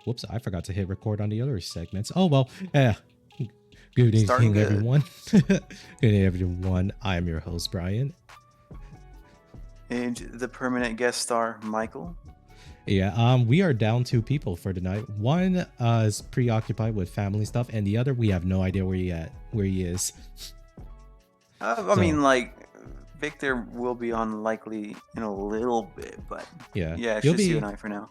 Whoops, I forgot to hit record on the other segments. Oh, well, yeah. Good Starting evening, good. everyone. Good evening, everyone. I am your host, Brian. And the permanent guest star, Michael. Yeah, we are down 2 people for tonight. One is preoccupied with family stuff, and the other we have no idea where he is. I So, mean, like, Victor will be on likely in a little bit, but yeah, yeah, it's he'll just you and be I for now.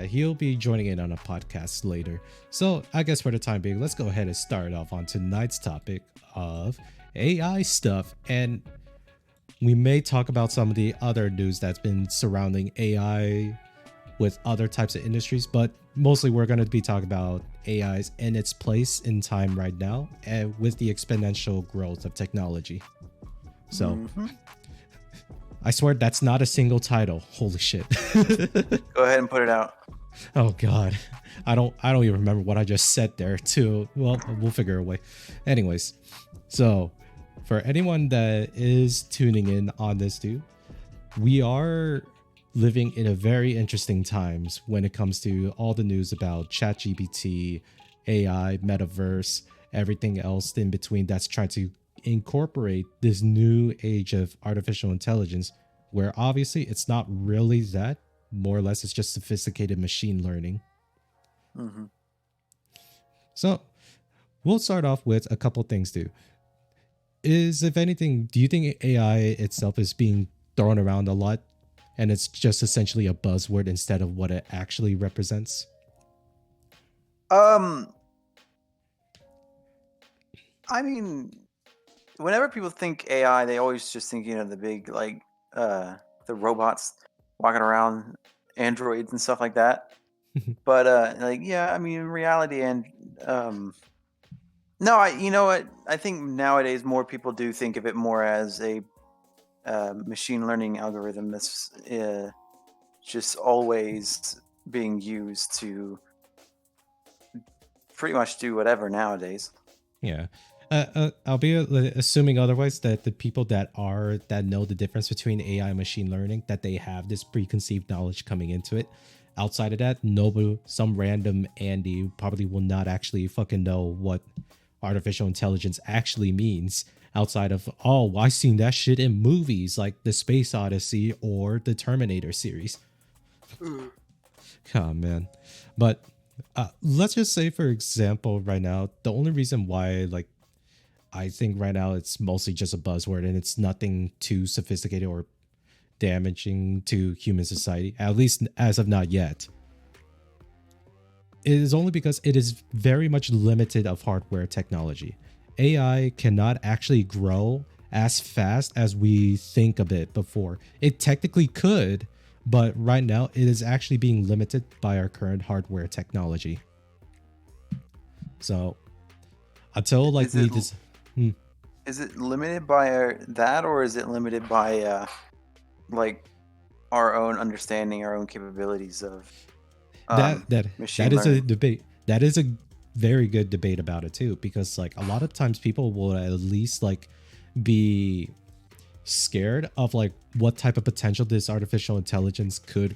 he'll be joining in on a podcast later. So, I guess for the time being, let's go ahead and start off on tonight's topic of AI stuff, and we may talk about some of the other news that's been surrounding AI with other types of industries, but mostly we're going to be talking about AI's and its place in time right now and with the exponential growth of technology. So, I swear that's not a single title. Holy shit. Go ahead and put it out. Oh god. I don't even remember what I just said there too. Well, we'll figure a way. Anyways, so for anyone that is tuning in on this too, we are living in a very interesting times when it comes to all the news about ChatGPT, AI, metaverse, everything else in between that's trying to incorporate this new age of artificial intelligence, where obviously it's not really that, more or less it's just sophisticated machine learning. Mm-hmm. So we'll start off with a couple things too. Is, if anything, do you think AI itself is being thrown around a lot and it's just essentially a buzzword instead of what it actually represents? I mean, whenever people think AI, they always just think, the big, like, the robots walking around, androids and stuff like that. But, like, yeah, I mean, in reality, and, no, you know what? I think nowadays more people do think of it more as a machine learning algorithm that's just always being used to pretty much do whatever nowadays. Yeah. I'll be assuming otherwise that the people that know the difference between AI and machine learning, that they have this preconceived knowledge coming into it. Outside of that, nobody, some random Andy probably will not actually fucking know what artificial intelligence actually means. Outside of, oh, I seen that shit in movies like the Space Odyssey or the Terminator series. Oh man, but let's just say, for example, right now, the only reason why, like, I think right now it's mostly just a buzzword and it's nothing too sophisticated or damaging to human society, at least as of not yet, it is only because it is very much limited of hardware technology. AI cannot actually grow as fast as we think of it before. It technically could, but right now it is actually being limited by our current hardware technology. So until like Is it is it limited by that, or is it limited by like our own understanding, our own capabilities of that machine is a learning? debate. That is a very good debate about it too, because like a lot of times people will at least like be scared of like what type of potential this artificial intelligence could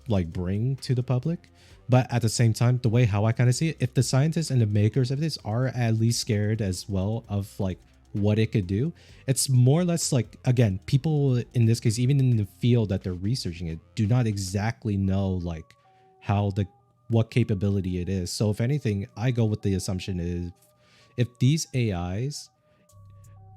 like bring to the public. But at the same time, the way how I kind of see it, if the scientists and the makers of this are at least scared as well of like what it could do, it's more or less like, again, people in this case, even in the field that they're researching it, do not exactly know like how the what capability it is. So if anything, I go with the assumption is, if these AIs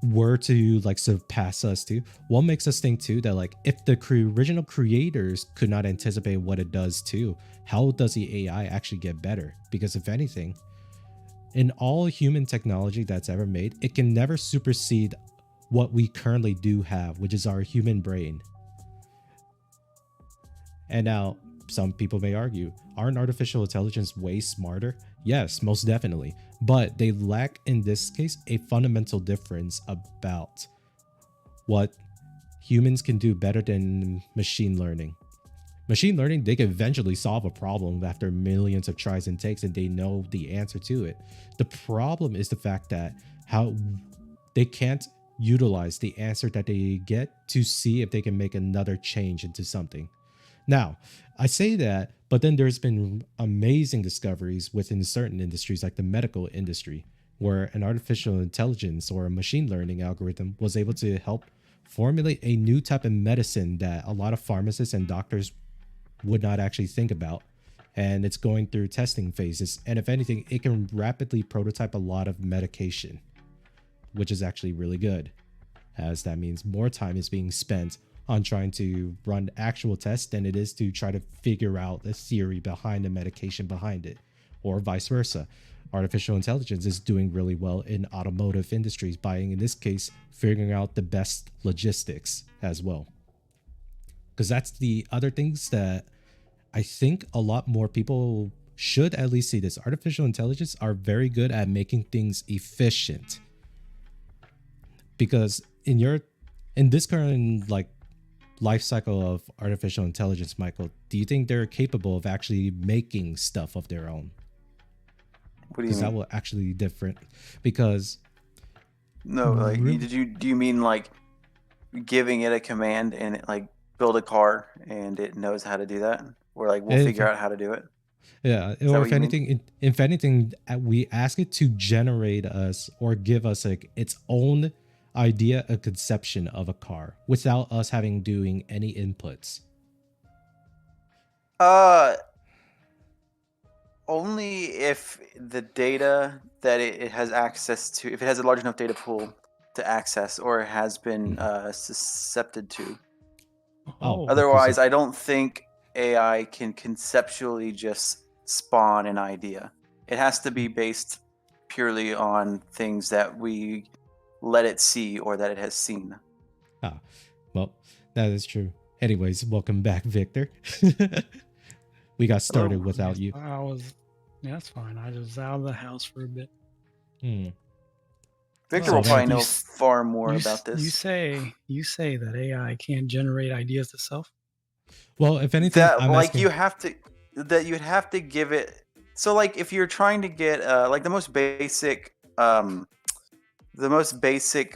were to like surpass us too, what makes us think too that like if the original creators could not anticipate what it does too, how does the AI actually get better? Because if anything, in all human technology that's ever made, it can never supersede what we currently do have, which is our human brain. And now, some people may argue, aren't artificial intelligence way smarter? Yes, most definitely. But they lack, in this case, a fundamental difference about what humans can do better than machine learning. Machine learning, they can eventually solve a problem after millions of tries and takes and they know the answer to it. The problem is the fact that how they can't utilize the answer that they get to see if they can make another change into something. Now, I say that, But then there's been amazing discoveries within certain industries, like the medical industry, where an artificial intelligence or a machine learning algorithm was able to help formulate a new type of medicine that a lot of pharmacists and doctors would not actually think about. And it's going through testing phases. And if anything, it can rapidly prototype a lot of medication, which is actually really good, as that means more time is being spent on trying to run actual tests than it is to try to figure out the theory behind the medication behind it, or vice versa. Artificial intelligence is doing really well in automotive industries by, in this case, figuring out the best logistics as well. Because that's the other things that I think a lot more people should at least see this. Artificial intelligence are very good at making things efficient. Because in this current like life cycle of artificial intelligence, Michael, do you think they're capable of actually making stuff of their own? What do you Because that mean? will actually be different. Because No, like Really? do you mean like giving it a command and it like build a car and it knows how to do that? Or like we'll if figure out how to do it? yeah, Is that or what you mean? if anything, we ask it to generate us or give us like its own idea, a conception of a car without us having doing any inputs. Uh Only if the data that it has access to, if it has a large enough data pool to access or has been susceptible to. Oh, Otherwise, I don't think AI can conceptually just spawn an idea. It has to be based purely on things that we let it see or that it has seen. Ah, well, that is true. Anyways, welcome back, Victor. We got started Hello. without Yes, you. I was. Yeah, that's fine. I was out of the house for a bit. Hmm. Victor So will probably then- know far more about You this. say that AI can't generate ideas itself. Well, if anything, That I'm like asking. you have to, that you'd have to give it. So like if you're trying to get like the most basic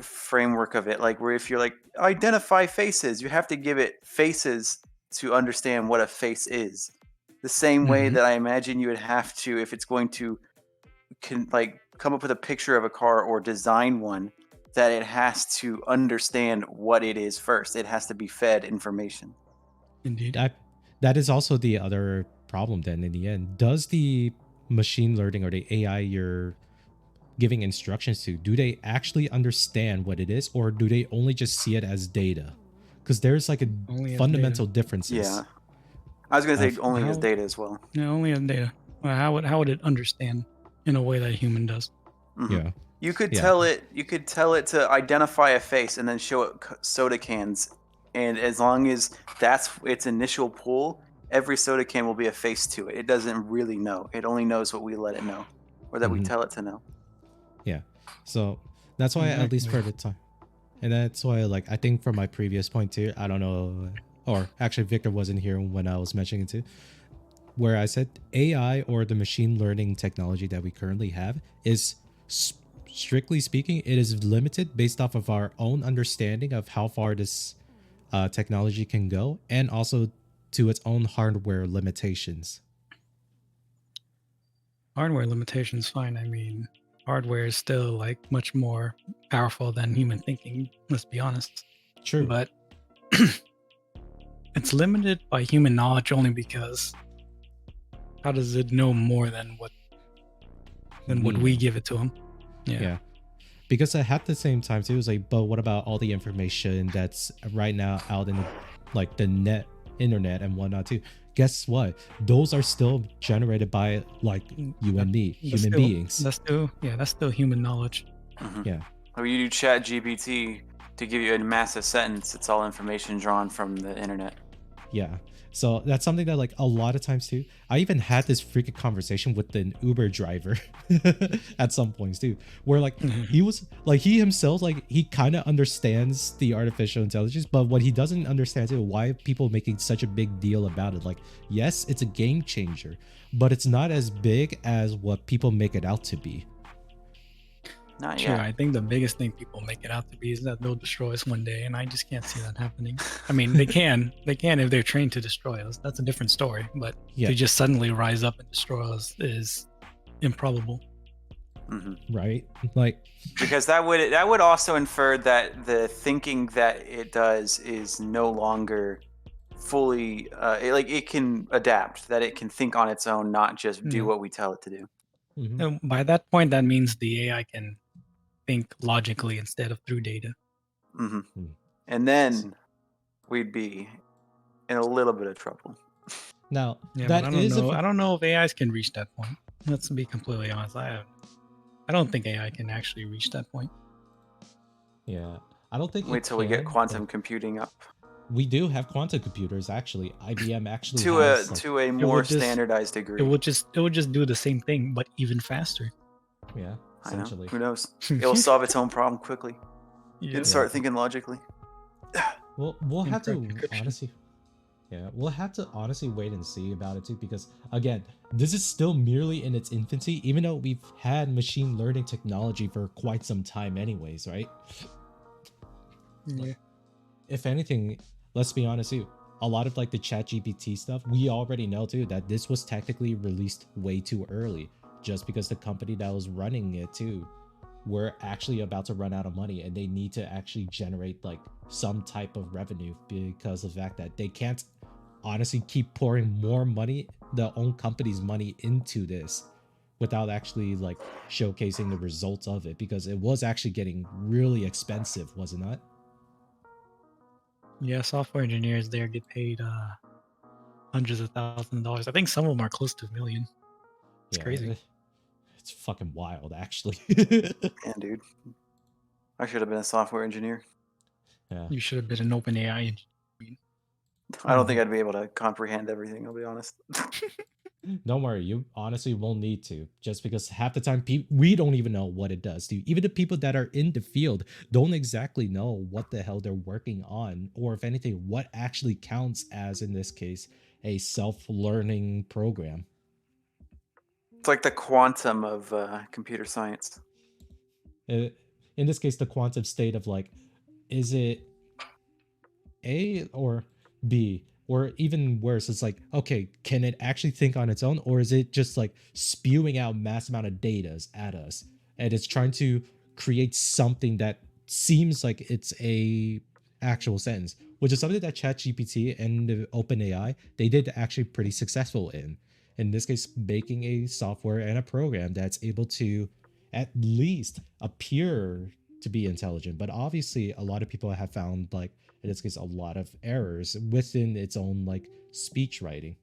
framework of it, like where if you're like identify faces, you have to give it faces to understand what a face is. The same way Mhm. that I imagine you would have to, if it's going to like come up with a picture of a car or design one, that it has to understand what it is first. It has to be fed information. Indeed. That is also the other problem then in the end. Does the machine learning or the AI you're giving instructions to, do they actually understand what it is, or do they only just see it as data? Because there's like a Only as fundamental differences. Yeah. I was going to say only as how- data as well. Yeah, only as data. Well, how would it understand in a way that a human does? Mhm. Yeah. You could Yeah. tell it to identify a face and then show it soda cans, and as long as that's its initial pull, every soda can will be a face to it. It doesn't really know. It only knows what we let it know, or that we Mhm. tell it to know. Yeah. So that's why, at least for Exactly. the time. And that's why, like, I think from my previous point too, I don't know, or actually Victor wasn't here when I was mentioning it too, where I said AI or the machine learning technology that we currently have is strictly speaking, it is limited based off of our own understanding of how far this technology can go, and also to its own hardware limitations. Hardware limitations, fine. I mean, hardware is still like much more powerful than human thinking. Let's be honest. True. But it's limited by human knowledge only because how does it know more than what we give it to him? Yeah. Because at the same time too, it was like, but what about all the information that's right now out in the internet and whatnot too? Guess what? Those are still generated by like you and me, human beings. That's still human knowledge. Mhm. Yeah. Or you do Chat GPT to give you a massive sentence. It's all information drawn from the internet. Yeah. So that's something that like a lot of times too. I even had this freaking conversation with an Uber driver at some points too, where like he was like he himself like he kind of understands the artificial intelligence, but what he doesn't understand is why people making such a big deal about it. Like, yes, it's a game changer, but it's not as big as what people make it out to be. Not True. yet. I think the biggest thing people make it out to be is that they'll destroy us one day, and I just can't see that happening. I mean, they can if they're trained to destroy us. That's a different story. But Yeah. to just suddenly rise up and destroy us is improbable. Right? Like, Because that would also infer that the thinking that it does is no longer fully it can adapt, that it can think on its own, not just do Yeah. what we tell it to do. mhm. And by that point, that means the AI can think logically instead of through data. Hmm. Hmm. And then we'd be in a little bit of trouble. Now Yeah, that but I don't is know. a I don't know if AIs can reach that point. Let's be completely honest. I don't think AI can actually reach that point. yeah. I don't think Wait it till we get can, quantum but computing up we do have quantum computers actually. IBM actually to has like, a more would just- standardized It degree. would just do the same thing, but even faster. yeah, I know. essentially. Who knows? It'll solve its own problem quickly Yeah. and start thinking logically. Well, we'll have to Incorrect encryption. honestly, yeah, we'll have to honestly wait and see about it too, because again, this is still merely in its infancy, even though we've had machine learning technology for quite some time, anyways, right? Yeah. If anything, let's be honest too, a lot of like the ChatGPT stuff, we already know too that this was technically released way too early, just because the company that was running it too were actually about to run out of money, and they need to actually generate like some type of revenue because of the fact that they can't honestly keep pouring more money, their own company's money, into this without actually like showcasing the results of it, because it was actually getting really expensive, was it not? Yeah, software engineers there get paid hundreds of thousands of dollars. I think some of them are close to $1 million. It's crazy. It's fucking wild, actually. Yeah, dude. I should have been a software engineer. Yeah. You should have been an open AI. I don't think I'd be able to comprehend everything, I'll be honest. Don't worry, you honestly won't need to, just because half the time we don't even know what it does. Dude. Even the people that are in the field don't exactly know what the hell they're working on, or if anything, what actually counts as, in this case, a self-learning program. It's like the quantum of computer science. In this case, the quantum state of like, is it A or B? Or even worse, it's like, okay, can it actually think on its own? Or is it just like spewing out mass amount of data at us? And it's trying to create something that seems like it's a actual sentence, which is something that ChatGPT and the OpenAI, they did actually pretty successful in this case, making a software and a program that's able to at least appear to be intelligent. But obviously a lot of people have found, like in this case, a lot of errors within its own like speech writing,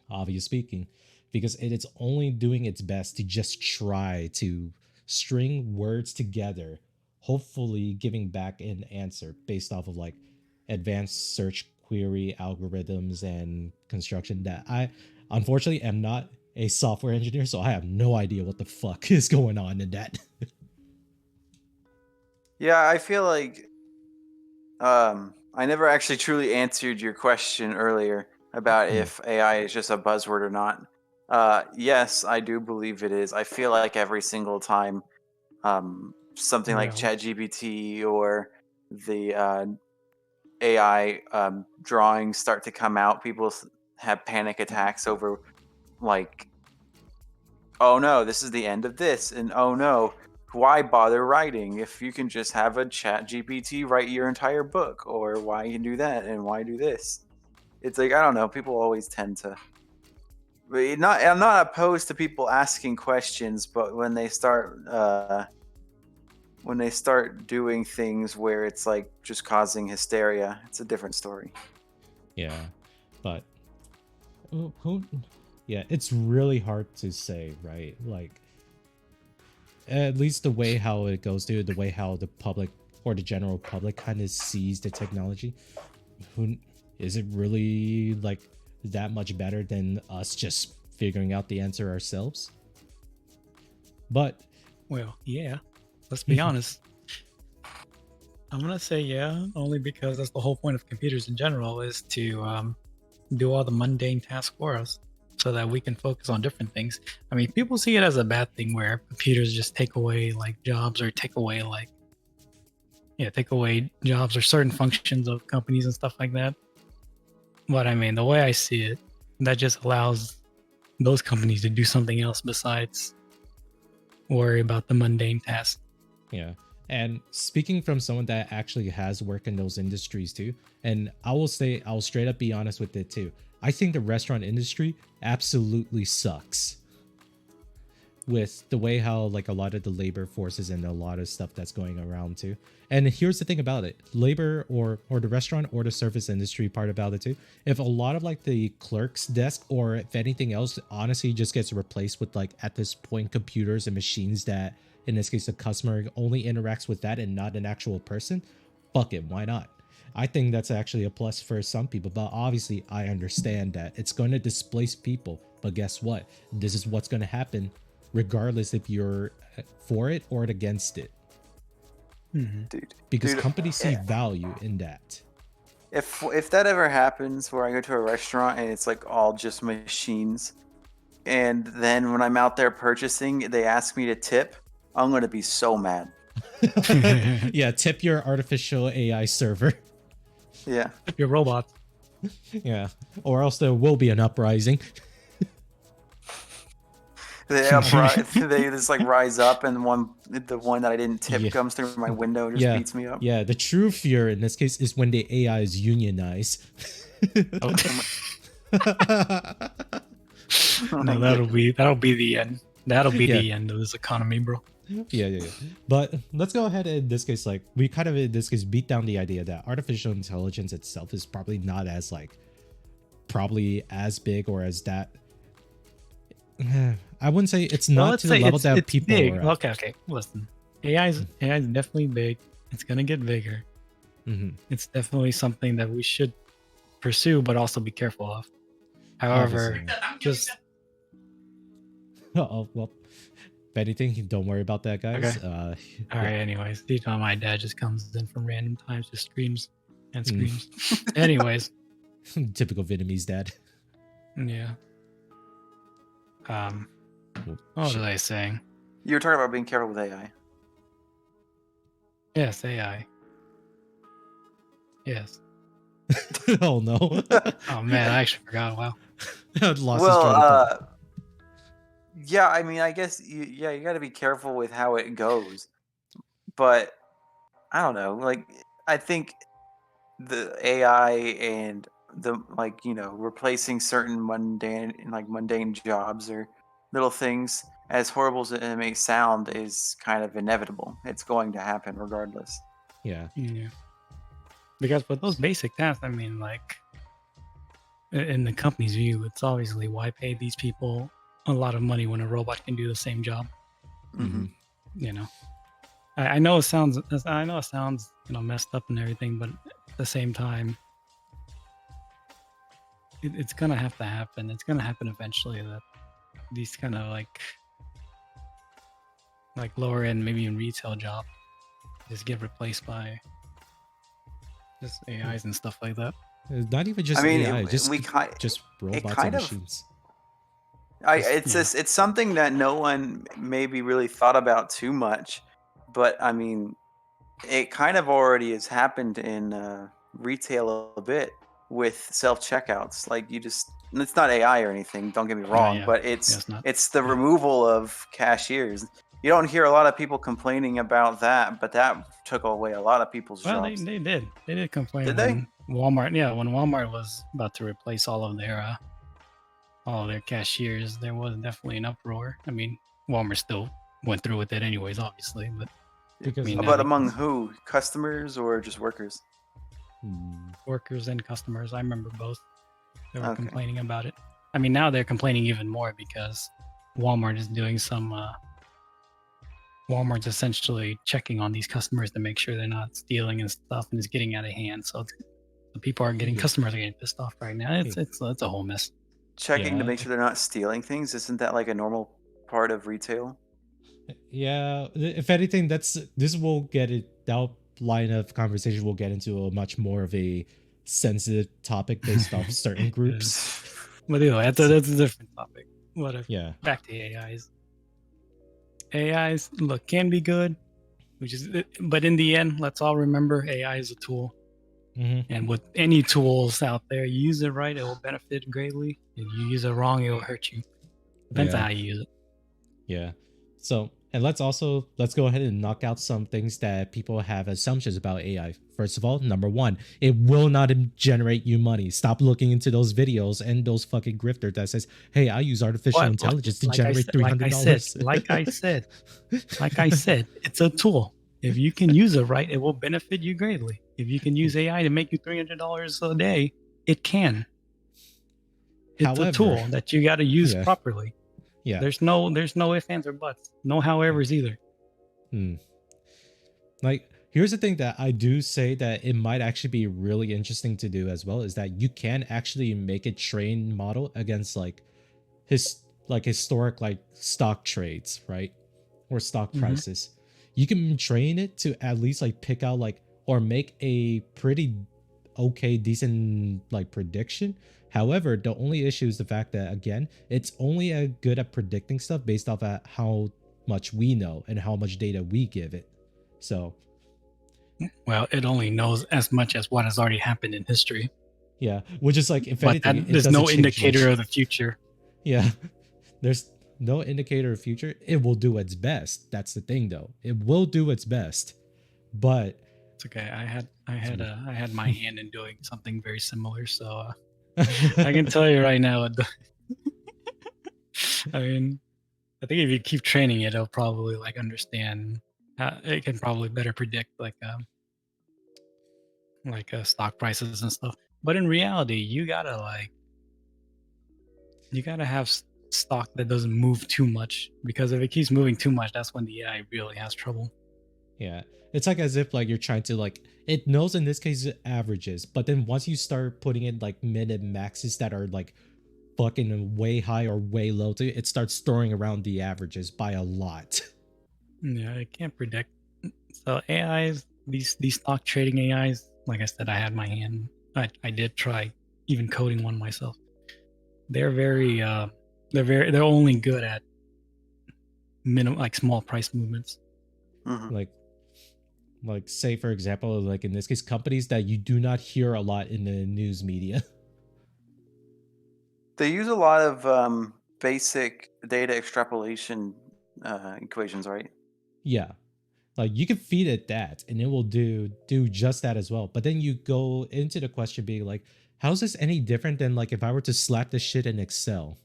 obvious speaking, because it's only doing its best to just try to string words together, hopefully giving back an answer based off of like advanced search query algorithms and construction that I unfortunately am not a software engineer, so I have no idea what the fuck is going on in that. Yeah, I feel like I never actually truly answered your question earlier about if AI is just a buzzword or not. Yes, I do believe it is. I feel like every single time something like Well. ChatGPT or the AI drawings start to come out, people have panic attacks over like, oh no, this is the end of this, and oh no, why bother writing if you can just have a ChatGPT write your entire book, or why you do that and why do this? It's like, I don't know, people always tend to I'm not opposed to people asking questions, but when they start doing things where it's like just causing hysteria, it's a different story. Yeah, but who? Yeah, it's really hard to say, right? Like, at least the way how it goes through, the way how the public or the general public kind of sees the technology. Who is it really like that much better than us just figuring out the answer ourselves? But Well, yeah. Let's be honest. I'm gonna say yeah, only because that's the whole point of computers in general, is to do all the mundane tasks for us. so that we can focus on different things. I mean, people see it as a bad thing where computers just take away like jobs or take away jobs or certain functions of companies and stuff like that. But I mean, the way I see it, that just allows those companies to do something else besides worry about the mundane tasks. Yeah. And speaking from someone that actually has worked in those industries too, and I'll straight up be honest with it too. I think the restaurant industry absolutely sucks with the way how like a lot of the labor forces and a lot of stuff that's going around too. And here's the thing about it, labor or the restaurant or the service industry part about it too, if a lot of like the clerk's desk or if anything else honestly just gets replaced with like at this point computers and machines that in this case the customer only interacts with that and not an actual person, fuck it, why not? I think that's actually a plus for some people, but obviously I understand that it's going to displace people. But guess what? This is what's going to happen regardless if you're for it or against it. Because companies see value in that. If that ever happens where I go to a restaurant and it's like all just machines, and then when I'm out there purchasing, they ask me to tip, I'm going to be so mad. Yeah, tip your artificial AI server. Yeah. Tip your robots. Yeah, or else there will be an uprising. They just like rise up, and the one that I didn't tip comes through my window and just beats me up. Yeah, the true fear in this case is when the AI is unionized. No, that'll be the end. That'll be the end of this economy, bro. Yeah. But let's go ahead in this case, like we kind of in this case beat down the idea that artificial intelligence itself is probably not as big or as that. I wouldn't say it's not to the level that people big. are at. Okay. Listen, AI is definitely big. It's gonna get bigger. It's definitely something that we should pursue, but also be careful of. However, well, if anything, don't worry about that, guys. Okay. All right. Anyways, my dad just comes in from random times, just screams and screams. Anyways, typical Vietnamese dad. Yeah. What was I saying? You were talking about being careful with AI. Yes, AI. Yes. Oh no. Oh man, I actually forgot. Wow. Yeah, I mean, I guess you got to be careful with how it goes. But I don't know. Like, I think the AI and the replacing certain mundane jobs or little things, as horrible as it may sound, is kind of inevitable. It's going to happen regardless. Yeah. Because with those basic tasks, I mean, like in the company's view, it's obviously why pay these people a lot of money when a robot can do the same job. I know it sounds messed up and everything, but at the same time, it's gonna have to happen. It's gonna happen eventually that these kind of like lower end, maybe in retail job, just get replaced by just AIs and stuff like that. Not even just AI, just robots and machines. It's something that no one maybe really thought about too much, but I mean, it kind of already has happened in retail a bit with self-checkouts. Like it's not AI or anything, don't get me wrong, but it's the removal of cashiers. You don't hear a lot of people complaining about that, but that took away a lot of people's jobs. They did complain. Did they? Walmart, when Walmart was about to replace all of their cashiers, there was definitely an uproar. I mean, Walmart still went through with it anyways, obviously, but among who? Customers or just workers? Workers and customers. I remember both. They were complaining about it. I mean, now they're complaining even more because Walmart is doing some. Walmart's essentially checking on these customers to make sure they're not stealing and stuff, and it's getting out of hand. So the people are getting customers are getting pissed off right now. It's a whole mess. Checking to make sure they're not stealing things, isn't that like a normal part of retail? Yeah, if anything, this will get it. That line of conversation will get into a much more of a sensitive topic based off certain groups. But anyway, that's a different topic. What if Yeah. back to AIs? AIs look can be good, but in the end, let's all remember AI is a tool. Mm-hmm. And with any tools out there, you use it right, it will benefit greatly. If you use it wrong, it will hurt you. Depends on how you use it. Yeah. So, and let's go ahead and knock out some things that people have assumptions about AI. First of all, number one, it will not generate you money. Stop looking into those videos and those fucking grifters that says, "Hey, I use artificial intelligence to generate $300." Like I said, it's a tool. If you can use it right, it will benefit you greatly. If you can use AI to make you $300 a day, it can. It's However, a tool that you got to use Yeah. properly. yeah. There's no ifs, ands, or buts. No howevers either. Like, here's the thing that I do say that it might actually be really interesting to do as well is that you can actually make a train model against like historic like stock trades, right? Or stock prices. You can train it to at least like pick out like or make a pretty okay decent like prediction. However, the only issue is the fact that again, it's only good at predicting stuff based off at how much we know and how much data we give it. So, well, it only knows as much as what has already happened in history. Yeah, which is like, if but anything, there's no indicator of the future. Yeah, there's no indicator of future. It will do its best. That's the thing, though. It will do its best, but it's okay. I had my hand in doing something very similar, so I can tell you right now. I mean, I think if you keep training it, it'll probably like understand. It can probably better predict like stock prices and stuff. But in reality, you gotta have stock that doesn't move too much, because if it keeps moving too much, that's when the AI really has trouble. Yeah, it's like as if like you're trying to like, it knows in this case averages, but then once you start putting in like min and maxes that are like fucking way high or way low to it starts throwing around the averages by a lot. Yeah, it can't predict. So AIs, these stock trading AIs, like I said, I had my hand. I did try even coding one myself. They're they're only good at minimum, like small price movements. Like say for example, like in this case, companies that you do not hear a lot in the news media. They use a lot of basic data extrapolation equations, right? Yeah, like you can feed it that and it will do just that as well. But then you go into the question being like, how's this any different than like if I were to slap this shit in Excel?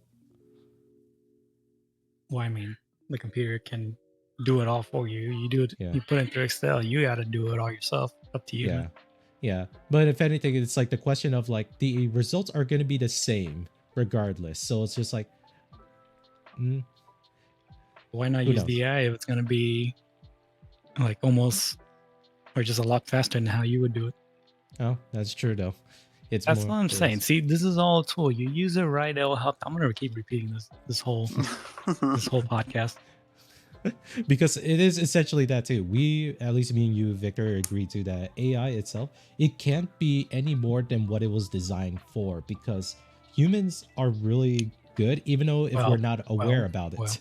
Well, I mean, the computer can do it all for you. You do it. Yeah. You put it into Excel. You got to do it all yourself. Up to you. Yeah, yeah. But if anything, it's like the question of like the results are going to be the same regardless. So it's just like, why not use the AI if it's going to be like almost or just a lot faster than how you would do it? Oh, that's true though. That's what I'm saying. See, this is all a tool. You use it right, it'll help. I'm gonna keep repeating this whole podcast. Because it is essentially that too. We, at least me and you, Victor, agree to that AI itself, it can't be any more than what it was designed for, because humans are really good, even though if we're not aware about it.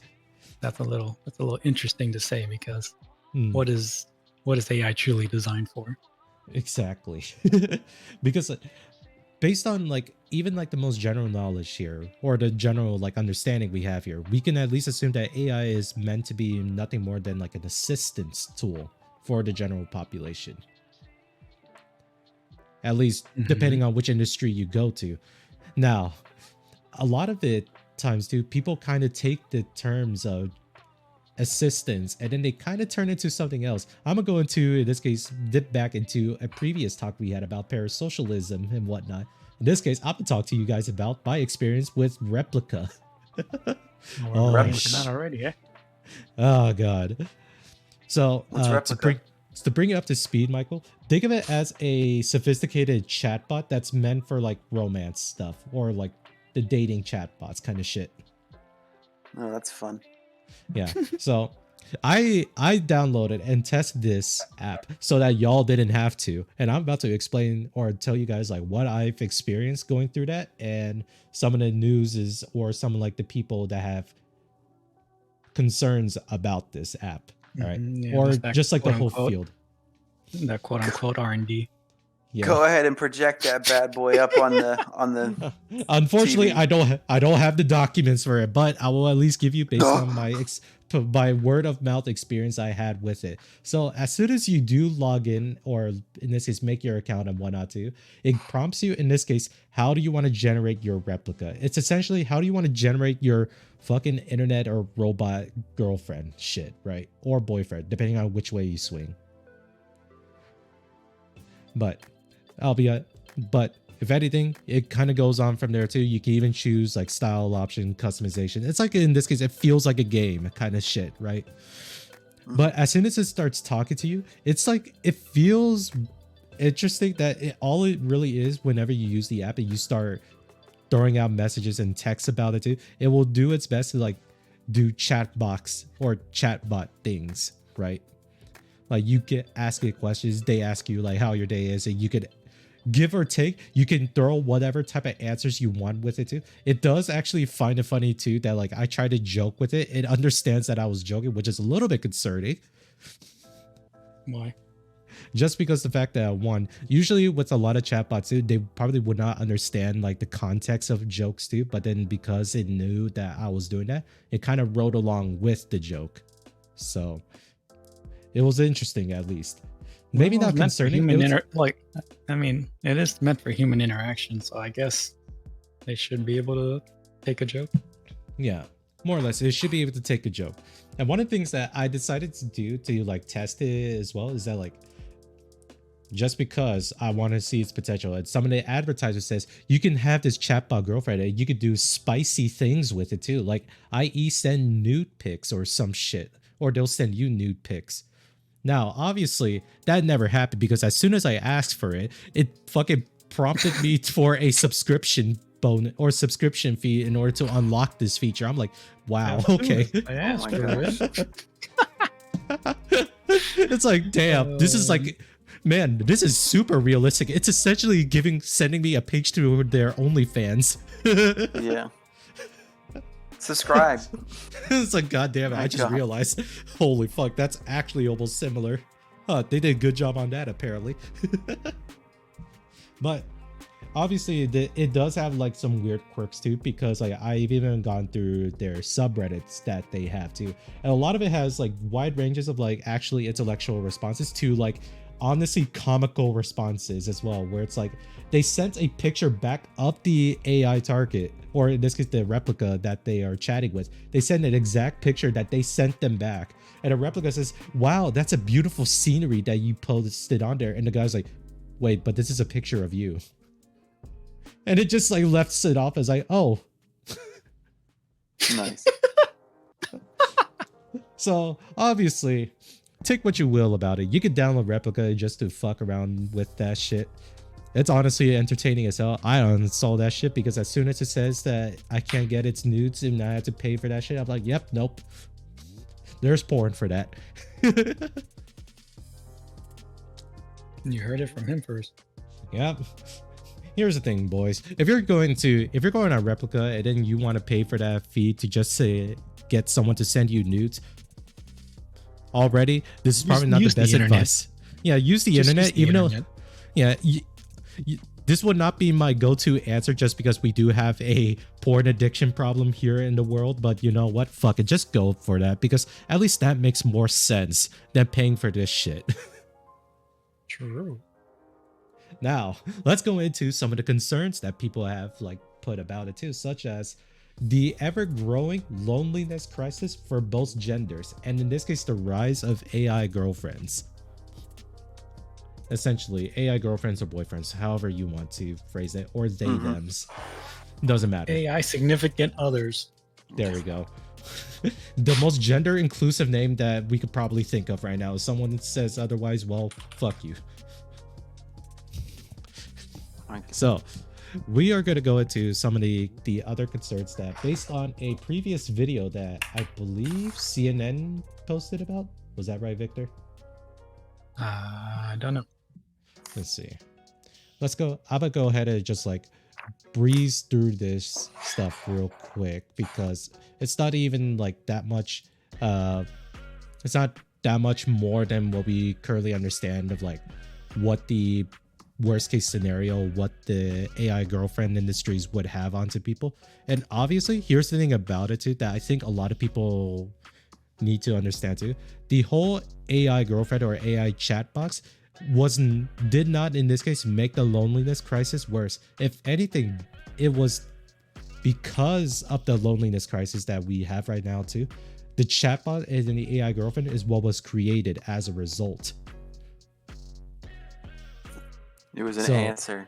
That's a little interesting to say, because what is AI truly designed for? Exactly. Because based on like even like the most general knowledge here, or the general like understanding we have here, we can at least assume that AI is meant to be nothing more than like an assistance tool for the general population, at least depending on which industry you go to. Now, a lot of it times too, people kind of take the terms of assistance and then they kind of turn into something else. I'm gonna go into, in this case, dip back into a previous talk we had about parasocialism and whatnot. In this case, I'm gonna talk to you guys about my experience with Replika. Not already, eh? Oh god. So to bring it up to speed, Michael, think of it as a sophisticated chatbot that's meant for like romance stuff, or like the dating chatbots kind of shit. Oh, that's fun. Yeah. So I downloaded and tested this app so that y'all didn't have to, and I'm about to explain or tell you guys like what I've experienced going through that, and some of the news is or some of like the people that have concerns about this app, all right, Yeah, or that's that just like the whole quote-unquote- field. That quote unquote R&D. Yeah. Go ahead and project that bad boy up on the. Unfortunately, TV. I don't have the documents for it, but I will at least give you based on my word of mouth experience I had with it. So as soon as you do log in, or in this case, make your account and whatnot too, it prompts you in this case, how do you want to generate your replica? It's essentially how do you want to generate your fucking internet or robot girlfriend shit, right? Or boyfriend, depending on which way you swing. But but if anything, it kind of goes on from there too. You can even choose like style option customization. It's like in this case, it feels like a game kind of shit, right? But as soon as it starts talking to you, it's like it feels interesting that all it really is whenever you use the app and you start throwing out messages and texts about it too, it will do its best to like do chat box or chatbot things, right? Like you can ask it questions, they ask you like how your day is, and you could give or take, you can throw whatever type of answers you want with it too. It does actually find it funny too that like I try to joke with it. It understands that I was joking, which is a little bit concerning. Why? Just because the fact that one, usually with a lot of chatbots too, they probably would not understand like the context of jokes too. But then because it knew that I was doing that, it kind of rode along with the joke. So it was interesting at least. Maybe Well, not it's meant for concerning. human It was- I mean, it is meant for human interaction, so I guess they should be able to take a joke. Yeah, more or less. It should be able to take a joke. And one of the things that I decided to do to like test it as well is that like, just because I want to see its potential, and some of the advertisers says you can have this chatbot girlfriend and you could do spicy things with it too, like i.e. send nude pics or some shit, or they'll send you nude pics. Now, obviously, that never happened because as soon as I asked for it, it fucking prompted me for a subscription bonus or subscription fee in order to unlock this feature. I'm like, wow, okay. I asked my for gosh. it. It's like, damn, this is like, man, this is super realistic. It's essentially sending me a page to their OnlyFans. Yeah. Subscribe. It's like, god damn it, My I just God. realized, holy fuck, that's actually almost similar. They did a good job on that apparently. But obviously it does have like some weird quirks too, because like I've even gone through their subreddits that they have too, and a lot of it has like wide ranges of like actually intellectual responses to like honestly comical responses as well, where it's like they sent a picture back up the AI target, or in this case the replica that they are chatting with. They send an exact picture that they sent them back, and a replica says, wow, that's a beautiful scenery that you posted on there, and the guy's like, wait, but this is a picture of you. And it just like left it off as like, oh. Nice. So obviously, take what you will about it. You could download Replica just to fuck around with that shit. It's honestly entertaining as hell. I uninstall that shit because as soon as it says that I can't get its nudes and I have to pay for that shit, I'm like, yep, nope. There's porn for that. You heard it from him first. Yep. Here's the thing, boys. If you're going on Replica and then you want to pay for that fee to just say get someone to send you nudes, already this is probably not the Use the best internet. advice. Yeah, use the Just internet, use the even internet. though, yeah, this would not be my go-to answer just because we do have a porn addiction problem here in the world. But you know what? Fuck it, just go for that because at least that makes more sense than paying for this shit. True. Now, let's go into some of the concerns that people have like put about it too, such as the ever-growing loneliness crisis for both genders, and in this case, the rise of AI girlfriends. Essentially, AI girlfriends or boyfriends, however you want to phrase it, or they, thems. Doesn't matter. AI significant others. There we go. The most gender inclusive name that we could probably think of right now. If someone says otherwise, well, fuck you. Okay. So, we are going to go into some of the other concerns that, based on a previous video that I believe CNN posted about. Was that right, Victor? I don't know. Let's see. Let's go. I'm gonna go ahead and just like breeze through this stuff real quick, because it's not even like that much. It's not that much more than what we currently understand of like what the worst case scenario, what the AI girlfriend industries would have onto people. And obviously, here's the thing about it too that I think a lot of people need to understand too. The whole AI girlfriend or AI chat box did not in this case make the loneliness crisis worse. If anything, it was because of the loneliness crisis that we have right now too. The chatbot and the AI girlfriend is what was created as a result. It was an answer.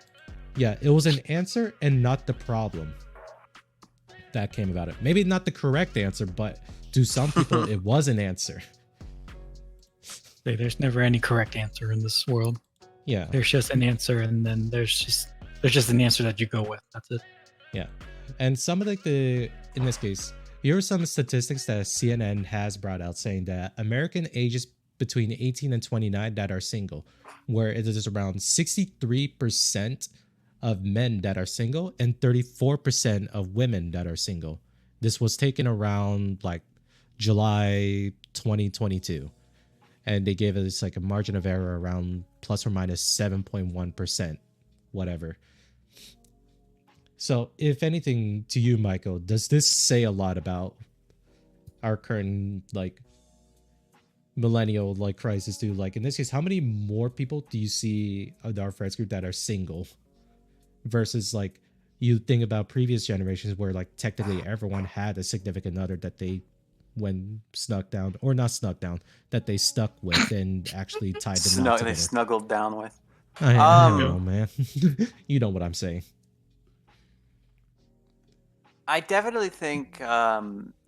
Yeah, it was an answer and not the problem that came about it. Maybe not the correct answer, but to some people it was an answer. There's never any correct answer in this world. Yeah. There's just an answer, and then there's just an answer that you go with. That's it. Yeah. And some of in this case, here are some statistics that CNN has brought out saying that American ages between 18 and 29 that are single, where it is around 63% of men that are single and 34% of women that are single. This was taken around like July 2022. And they gave us like a margin of error around plus or minus 7.1%, whatever. So, if anything, to you, Michael, does this say a lot about our current like millennial like crisis? Too, like in this case, how many more people do you see in our friends group that are single, versus like you think about previous generations where like technically everyone had a significant other that they snuck down, or not snuck down, that they stuck with and actually tied them knot together. They snuggled down with. I don't know, man. You know what I'm saying. I definitely think that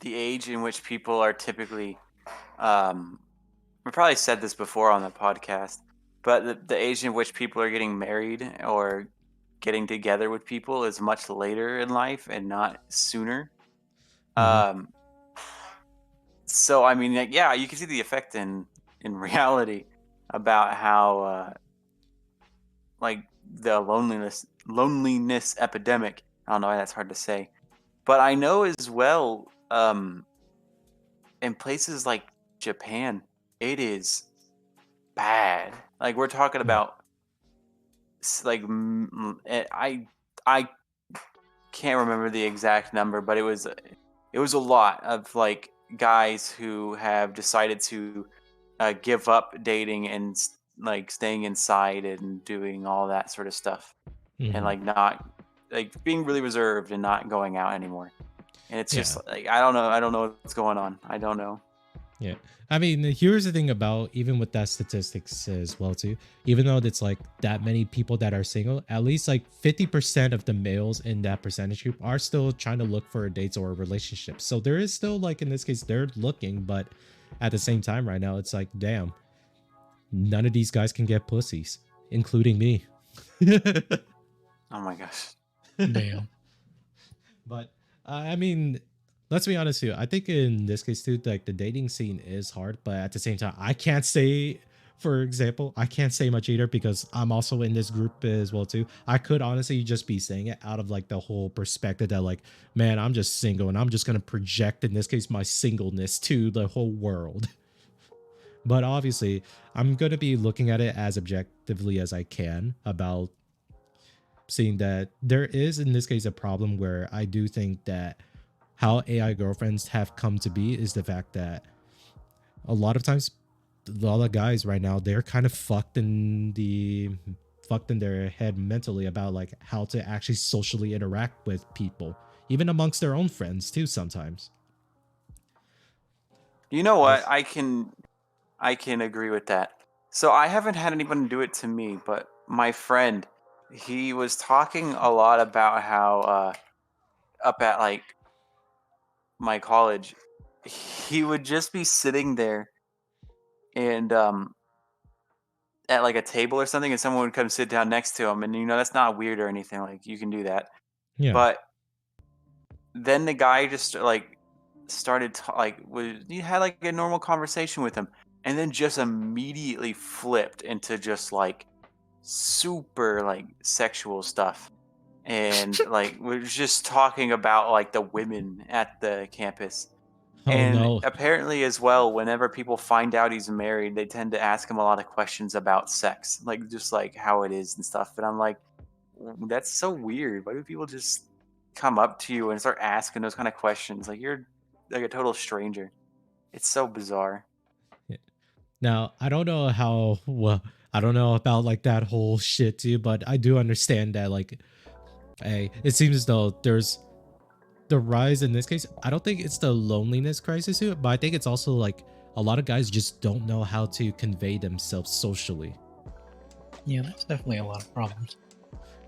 the age in which people are typically, we probably said this before on the podcast, but the age in which people are getting married or getting together with people is much later in life and not sooner. So I mean, like, yeah, you can see the effect in reality about how like the loneliness epidemic. I don't know why that's hard to say, but I know as well in places like Japan, it is bad. Like we're talking about like I can't remember the exact number, but it was a lot of like guys who have decided to give up dating and like staying inside and doing all that sort of stuff, and like not like being really reserved and not going out anymore. And it's just like I don't know what's going on. I don't know. Yeah. I mean, here's the thing about even with that statistics as well too. Even though it's like that many people that are single, at least like 50% of the males in that percentage group are still trying to look for dates or relationships. So there is still like in this case they're looking, but at the same time right now it's like damn, none of these guys can get pussies, including me. Oh my gosh. Damn. But I mean, let's be honest too. I think in this case too, like the dating scene is hard, but at the same time, I can't say, for example, I can't say much either because I'm also in this group as well too. I could honestly just be saying it out of like the whole perspective that like, man, I'm just single and I'm just gonna project in this case my singleness to the whole world. But obviously, I'm gonna be looking at it as objectively as I can about seeing that there is in this case a problem where I do think that how AI girlfriends have come to be is the fact that a lot of times a lot of guys right now, they're kind of fucked in their head mentally about like how to actually socially interact with people, even amongst their own friends too sometimes. You know what? I can agree with that. So I haven't had anyone do it to me, but my friend, he was talking a lot about how up at like my college, he would just be sitting there and at like a table or something, and someone would come sit down next to him, and that's not weird or anything. Like you can do that, Yeah. but then the guy just like started you had like a normal conversation with him, and then just immediately flipped into just like super like sexual stuff, and like we're just talking about like the women at the campus. Oh And no. apparently, as well, whenever people find out he's married, they tend to ask him a lot of questions about sex, like just like how it is and stuff. And I'm like, that's so weird. Why do people just come up to you and start asking those kind of questions? Like you're like a total stranger. It's so bizarre. Now, I don't know how well, I don't know about like that whole shit too, but I do understand that like, hey, it seems as though there's the rise in this case. I don't think it's the loneliness crisis too, but I think it's also like a lot of guys just don't know how to convey themselves socially, Yeah, there's definitely a lot of problems.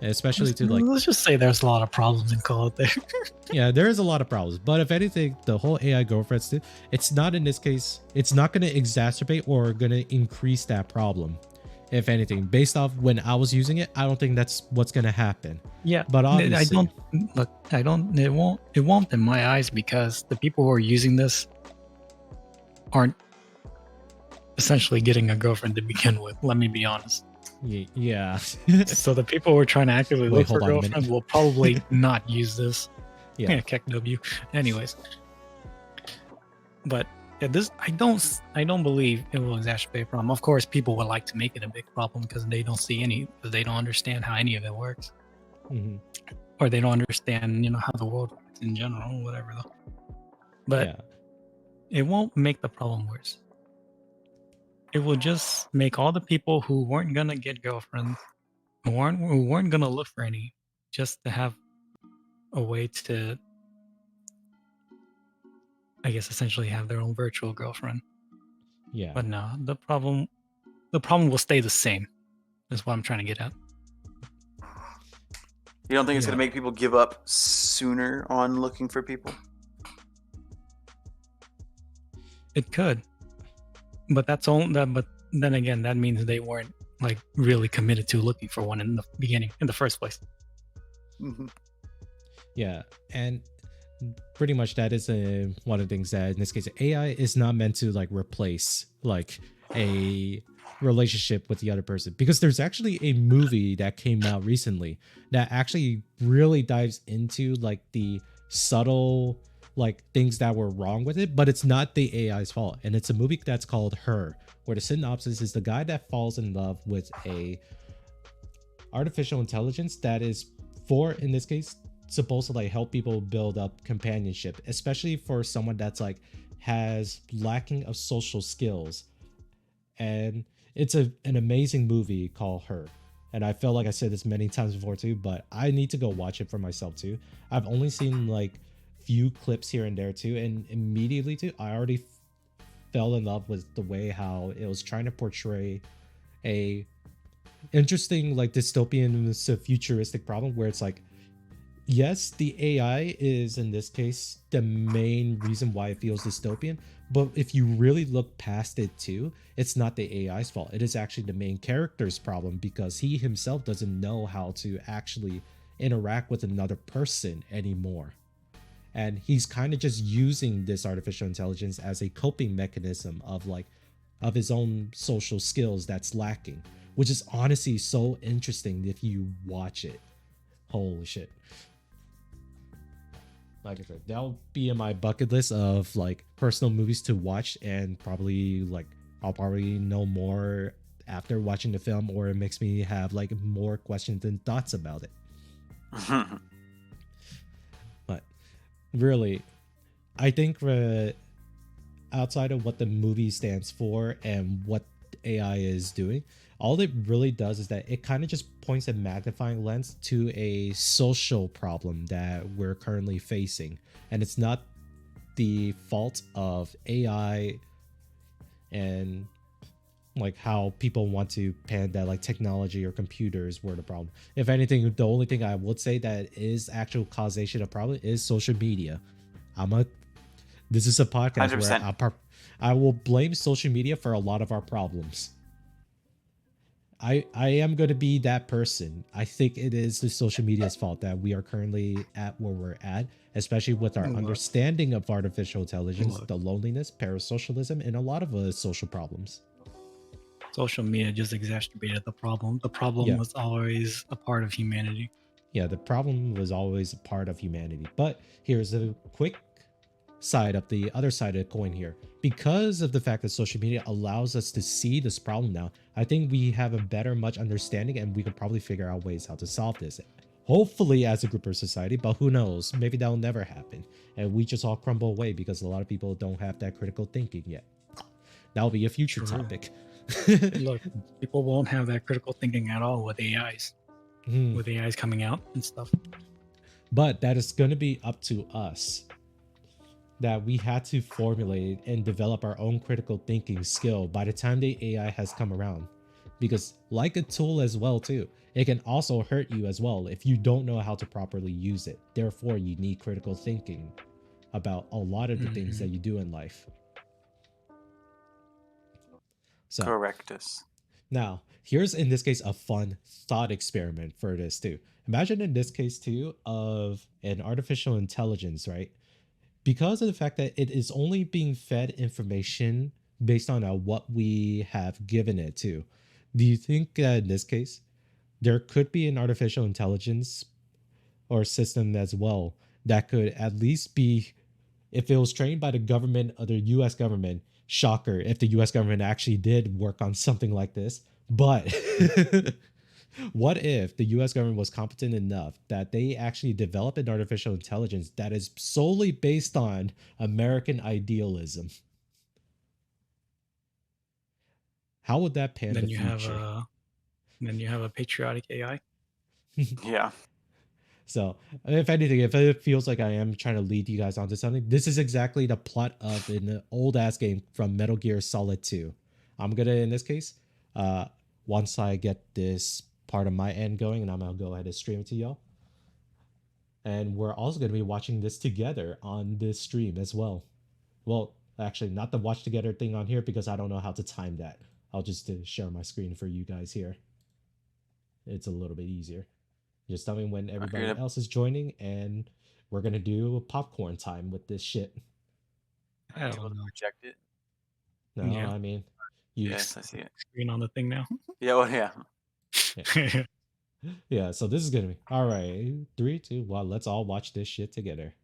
especially to like, Let's just say there's a lot of problems and call it there. yeah, there is a lot of problems. But if anything, the whole AI girlfriends too, it's not in this case, it's not going to exacerbate or going to increase that problem. If anything, based off when I was using it, I don't think that's what's going to happen. Yeah, But I obviously, don't look. I don't. It won't in my eyes, because the people who are using this aren't essentially getting a girlfriend to begin with. Let me be honest. yeah. So the people who are trying to actively Wait, look for hold on a minute. girlfriends will probably not use this. Yeah. Yeah, Keck W. Anyways, but yeah, this I don't believe it will exacerbate a problem. Of course, people would like to make it a big problem because they don't understand how any of it works, Mhm. or they don't understand how the world works in general, whatever though. But Yeah. it won't make the problem worse. It will just make all the people who weren't gonna get girlfriends, who weren't gonna look for any, just to have a way to, I guess, essentially have their own virtual girlfriend. Yeah. But no, the problem will stay the same. Is what I'm trying to get at. You don't think it's Yeah. gonna make people give up sooner on looking for people? It could, but that's all. But then again, that means they weren't like really committed to looking for one in the beginning, in the first place. Mhm. Yeah, and pretty much that is one of the things that in this case AI is not meant to like replace like a relationship with the other person, because there's actually a movie that came out recently that actually really dives into like the subtle like things that were wrong with it, but it's not the AI's fault. And it's a movie that's called Her, where the synopsis is the guy that falls in love with a artificial intelligence that is, for in this case, supposed to like help people build up companionship, especially for someone that's like has lacking of social skills. And it's an amazing movie called Her. And I feel like I said this many times before too, but I need to go watch it for myself too. I've only seen like few clips here and there too, and immediately too I already fell in love with the way how it was trying to portray a interesting like dystopian futuristic problem where it's like, yes, the AI is in this case the main reason why it feels dystopian, but if you really look past it too, it's not the AI's fault. It is actually the main character's problem, because he himself doesn't know how to actually interact with another person anymore. And he's kind of just using this artificial intelligence as a coping mechanism of like of his own social skills that's lacking, which is honestly so interesting if you watch it. Holy shit. Like I said, that'll be in my bucket list of like personal movies to watch, and probably like I'll probably know more after watching the film, or it makes me have like more questions and thoughts about it. But really, I think outside of what the movie stands for and what AI is doing, all it really does is that it kind of just points a magnifying lens to a social problem that we're currently facing. And it's not the fault of AI and like how people want to pan that like technology or computers were the problem. If anything, the only thing I would say that is actual causation of problem is social media. This is a podcast 100%. where I will blame social media for a lot of our problems. I am going to be that person. I think it is the social media's fault that we are currently at where we're at, especially with our Look, understanding of artificial intelligence, look, the loneliness, parasocialism, and a lot of social problems. social media just exacerbated the problem. The problem Yeah. was always a part of humanity. Yeah, the problem was always a part of humanity. But here's a quick side of the other side of the coin here. Because of the fact that social media allows us to see this problem now, I think we have a better much understanding and we could probably figure out ways how to solve this. Hopefully as a group or society, but who knows? Maybe that'll never happen. And we just all crumble away because a lot of people don't have that critical thinking yet. That'll be a future True. topic. Look, people won't have that critical thinking at all with AIs. Hmm. With AIs coming out and stuff. But that is going to be up to us, that we had to formulate and develop our own critical thinking skill by the time the AI has come around. Because like a tool as well too, it can also hurt you as well if you don't know how to properly use it. Therefore, you need critical thinking about a lot of the things that you do in life. So Correctus. now, here's in this case a fun thought experiment for this too. Imagine in this case too of an artificial intelligence, right? Because of the fact that it is only being fed information based on what we have given it to. Do you think that in this case there could be an artificial intelligence or system as well that could at least be, if it was trained by the government or the US government, shocker if the US government actually did work on something like this, but what if the US government was competent enough that they actually develop an artificial intelligence that is solely based on American idealism? How would that pan Then the you have future? a patriotic AI. Yeah. So, if anything, if it feels like I am trying to lead you guys onto something, this is exactly the plot of an old ass game from Metal Gear Solid 2. I'm gonna, in this case, once I get this part of my end going, and I'm gonna go ahead and stream it to y'all. And we're also gonna be watching this together on this stream as well. Well, actually, not the watch together thing on here because I don't know how to time that. I'll just share my screen for you guys here. It's a little bit easier. Just tell me when everybody You're gonna, else is joining, and we're gonna do popcorn time with this shit. I able don't to know. project it. No, Yeah. I mean, you. Yes, I see it. Screen on the thing now. Yeah, well, yeah. Yeah. Yeah. So this is gonna be all right. 3, 2, 1. Let's all watch this shit together.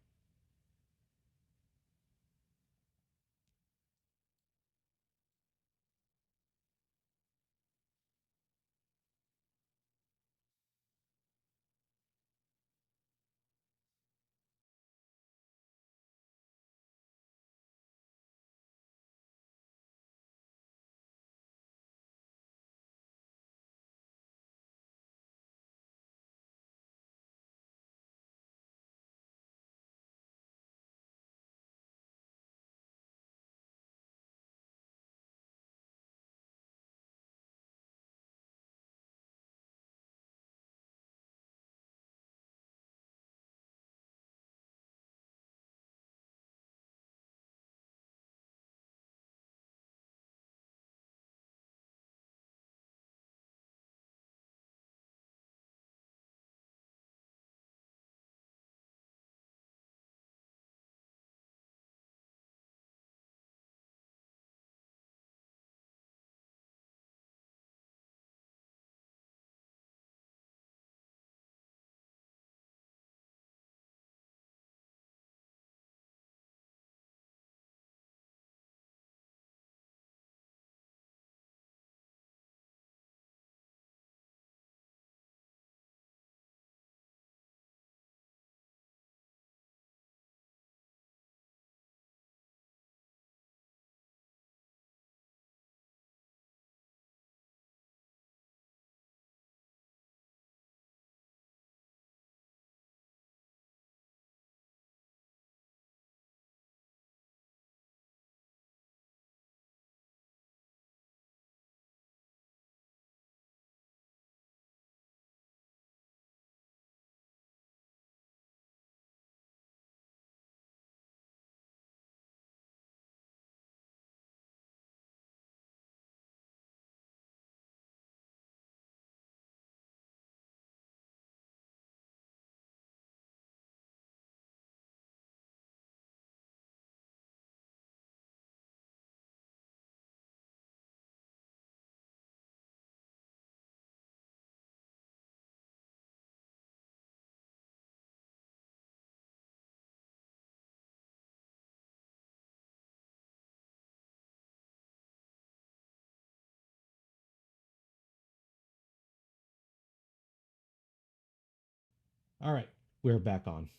All right, we're back on.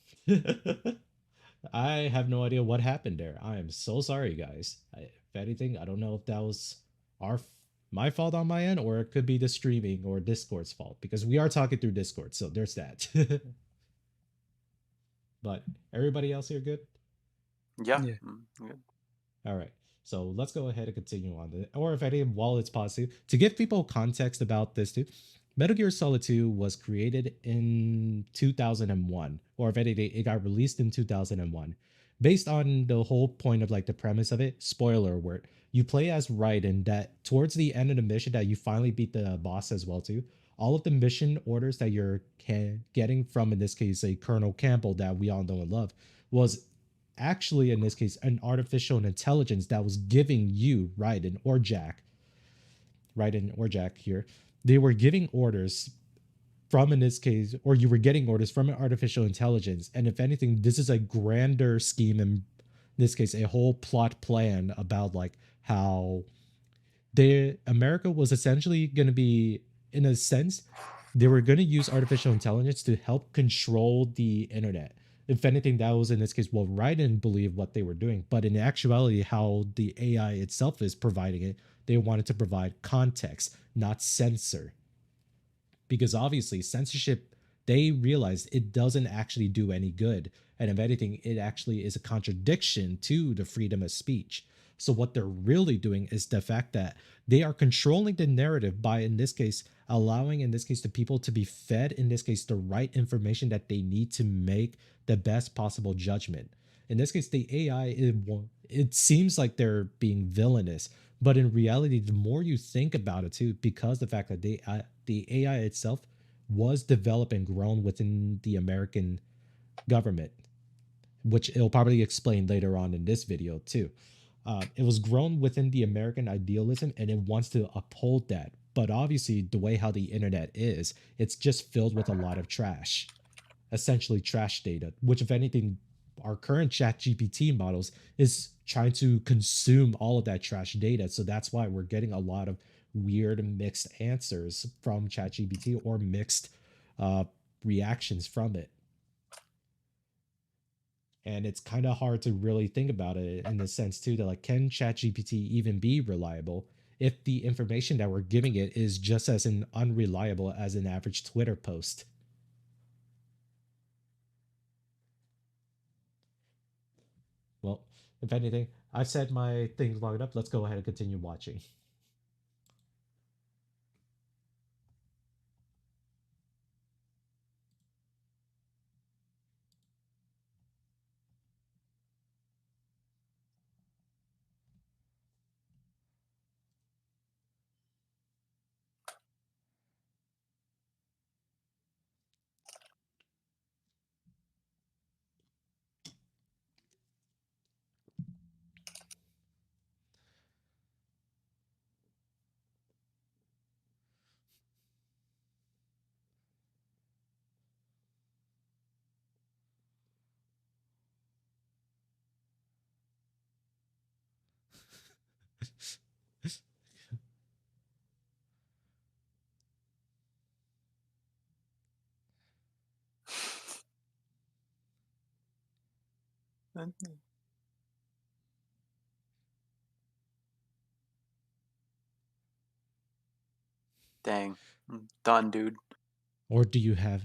I have no idea what happened there. I am so sorry, guys. If anything, I don't know if that was our my fault on my end, or it could be the streaming or Discord's fault because we are talking through Discord. So there's that. But everybody else here good? Yeah. Yeah. Good. All right. So let's go ahead and continue on. Or if any, while it's positive, to give people context about this too, Metal Gear Solid 2 was created in 2001, or if anything, it got released in 2001. Based on the whole point of like the premise of it, spoiler alert, you play as Raiden that towards the end of the mission that you finally beat the boss as well too. All of the mission orders that you're getting from, in this case, a Colonel Campbell that we all know and love, was actually in this case an artificial intelligence that was giving you Raiden or Jack here. They were giving orders from, in this case, or you were getting orders from an artificial intelligence. And if anything, this is a grander scheme, in this case, a whole plot plan about like how America was essentially going to be, in a sense, they were going to use artificial intelligence to help control the internet. If anything, that was in this case what Raiden believed what they were doing. But in actuality, how the AI itself is providing it, they wanted to provide context, not censor. Because obviously, censorship, they realized it doesn't actually do any good. And if anything, it actually is a contradiction to the freedom of speech. So, what they're really doing is the fact that they are controlling the narrative by, in this case, allowing, in this case, the people to be fed, in this case, the right information that they need to make the best possible judgment. In this case, the AI, it seems like they're being villainous, but in reality, the more you think about it too, because the fact that the AI itself was developed and grown within the American government, which it'll probably explain later on in this video too. It was grown within the American idealism and it wants to uphold that. But obviously, the way how the internet is, it's just filled with a lot of trash, essentially trash data, which, if anything, our current chat GPT models is trying to consume all of that trash data. So that's why we're getting a lot of weird mixed answers from ChatGPT or mixed reactions from it. And it's kind of hard to really think about it in the sense too that like, can ChatGPT even be reliable if the information that we're giving it is just as unreliable as an average Twitter post? Well, if anything, I've said my things long enough. Let's go ahead and continue watching. Dang. Done, dude. Or do you have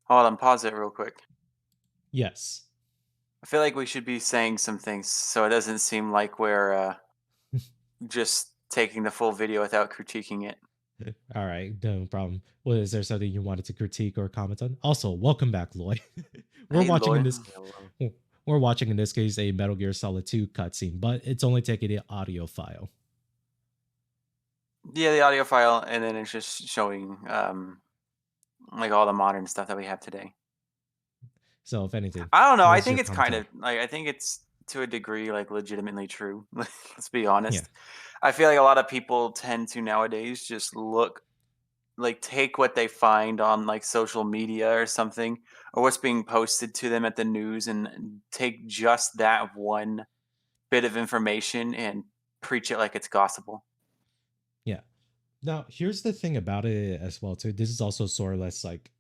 Hold on, pause it real quick. yes. I feel like we should be saying some things so it doesn't seem like we're just taking the full video without critiquing it. All right, no problem. Well, is there something you wanted to critique or comment on? Also, welcome back, Loy. we're Hey, watching in Lloyd. this Hello. We're watching, in this case, a Metal Gear Solid 2 cutscene, but it's only taking the audio file. Yeah, the audio file, and then it's just showing like all the modern stuff that we have today. So if anything, I don't know. I what's think your it's kind commentary? of like, I think it's to a degree like legitimately true. Let's be Yeah. honest. I feel like a lot of people tend to nowadays just look like take what they find on like social media or something, or what's being posted to them at the news, and take just that one bit of information and preach it like it's gospel. Yeah. Now, here's the thing about it as well, too. This is also sort of less like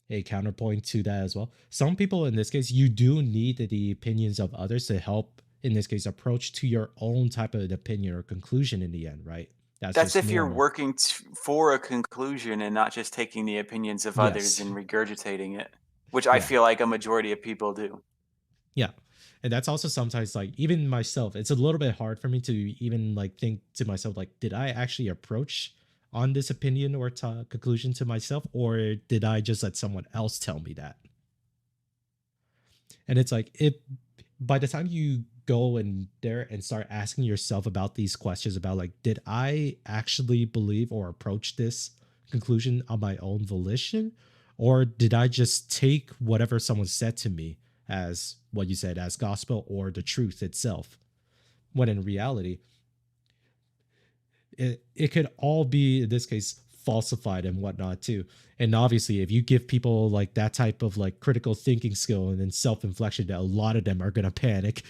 a counterpoint to that as well. Some people, in this case, you do need the opinions of others to help, in this case, approach to your own type of opinion or conclusion in the end, right? That's That's just if you're normal. working for a conclusion and not just taking the opinions of others Yes. and regurgitating it, which I Yeah. feel like a majority of people do. Yeah. And that's also sometimes like even myself, it's a little bit hard for me to even like think to myself, like, did I actually approach on this opinion or conclusion to myself, or did I just let someone else tell me that? And it's like, it by the time you go in there and start asking yourself about these questions about like, did I actually believe or approach this conclusion on my own volition, or did I just take whatever someone said to me as what you said as gospel or the truth itself, when in reality it could all be, in this case, falsified and whatnot too. And obviously if you give people like that type of like critical thinking skill and then self-inflection, that a lot of them are gonna panic.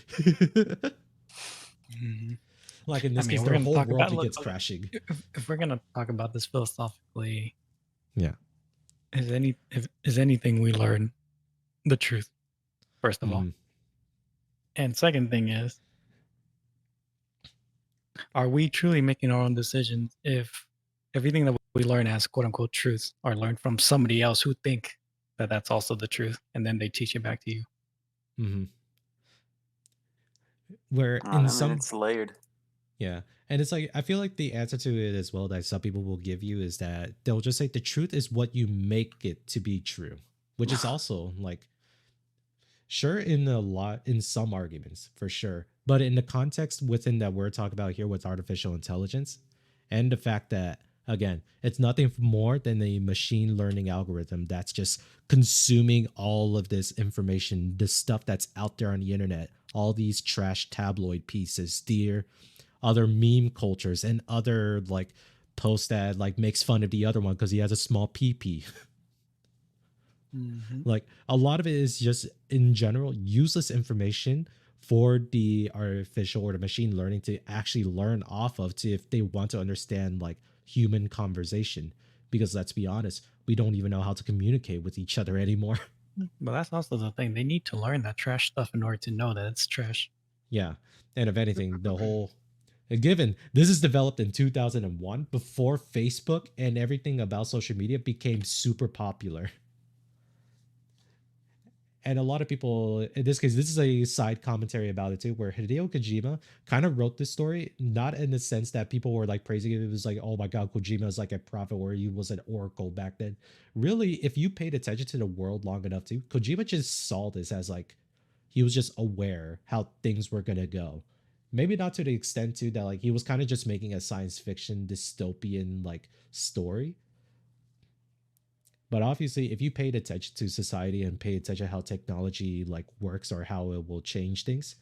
Mhm. Like in I this mean, case we're their gonna whole talk world about look, begins crashing. if we're gonna talk about this philosophically, Yeah. is anything we learn the truth, first of all. Mhm. And second thing is, are we truly making our own decisions if everything that we learn as quote unquote truths are learned from somebody else who think that that's also the truth, and then they teach it back to you? Mhm. Where in I mean, some, it's layered. yeah. And it's like I feel like the answer to it as well that some people will give you is that they'll just say the truth is what you make it to be true, which is also like sure in some arguments for sure, but in the context within that we're talking about here with artificial intelligence and the fact that again it's nothing more than a machine learning algorithm that's just consuming all of this information, the stuff that's out there on the internet, all these trash tabloid pieces, dear other meme cultures and other like posts that like makes fun of the other one because he has a small pee. Mm-hmm. Like a lot of it is just in general useless information for the artificial or the machine learning to actually learn off of, to if they want to understand like human conversation, because let's be honest, we don't even know how to communicate with each other anymore. But that's also the thing. They need to learn that trash stuff in order to know that it's trash. Yeah. And if anything, the whole given this is developed in 2001 before Facebook and everything about social media became super popular. And a lot of people, in this case, this is a side commentary about it too, where Hideo Kojima kind of wrote this story, not in the sense that people were like praising it. It was like, oh my God, Kojima is like a prophet, or he was an oracle back then. Really, if you paid attention to the world long enough too, Kojima just saw this as like, he was just aware how things were going to go. Maybe not to the extent too that like he was kind of just making a science fiction dystopian like story, but obviously, if you paid attention to society and pay attention how technology like works or how it will change things,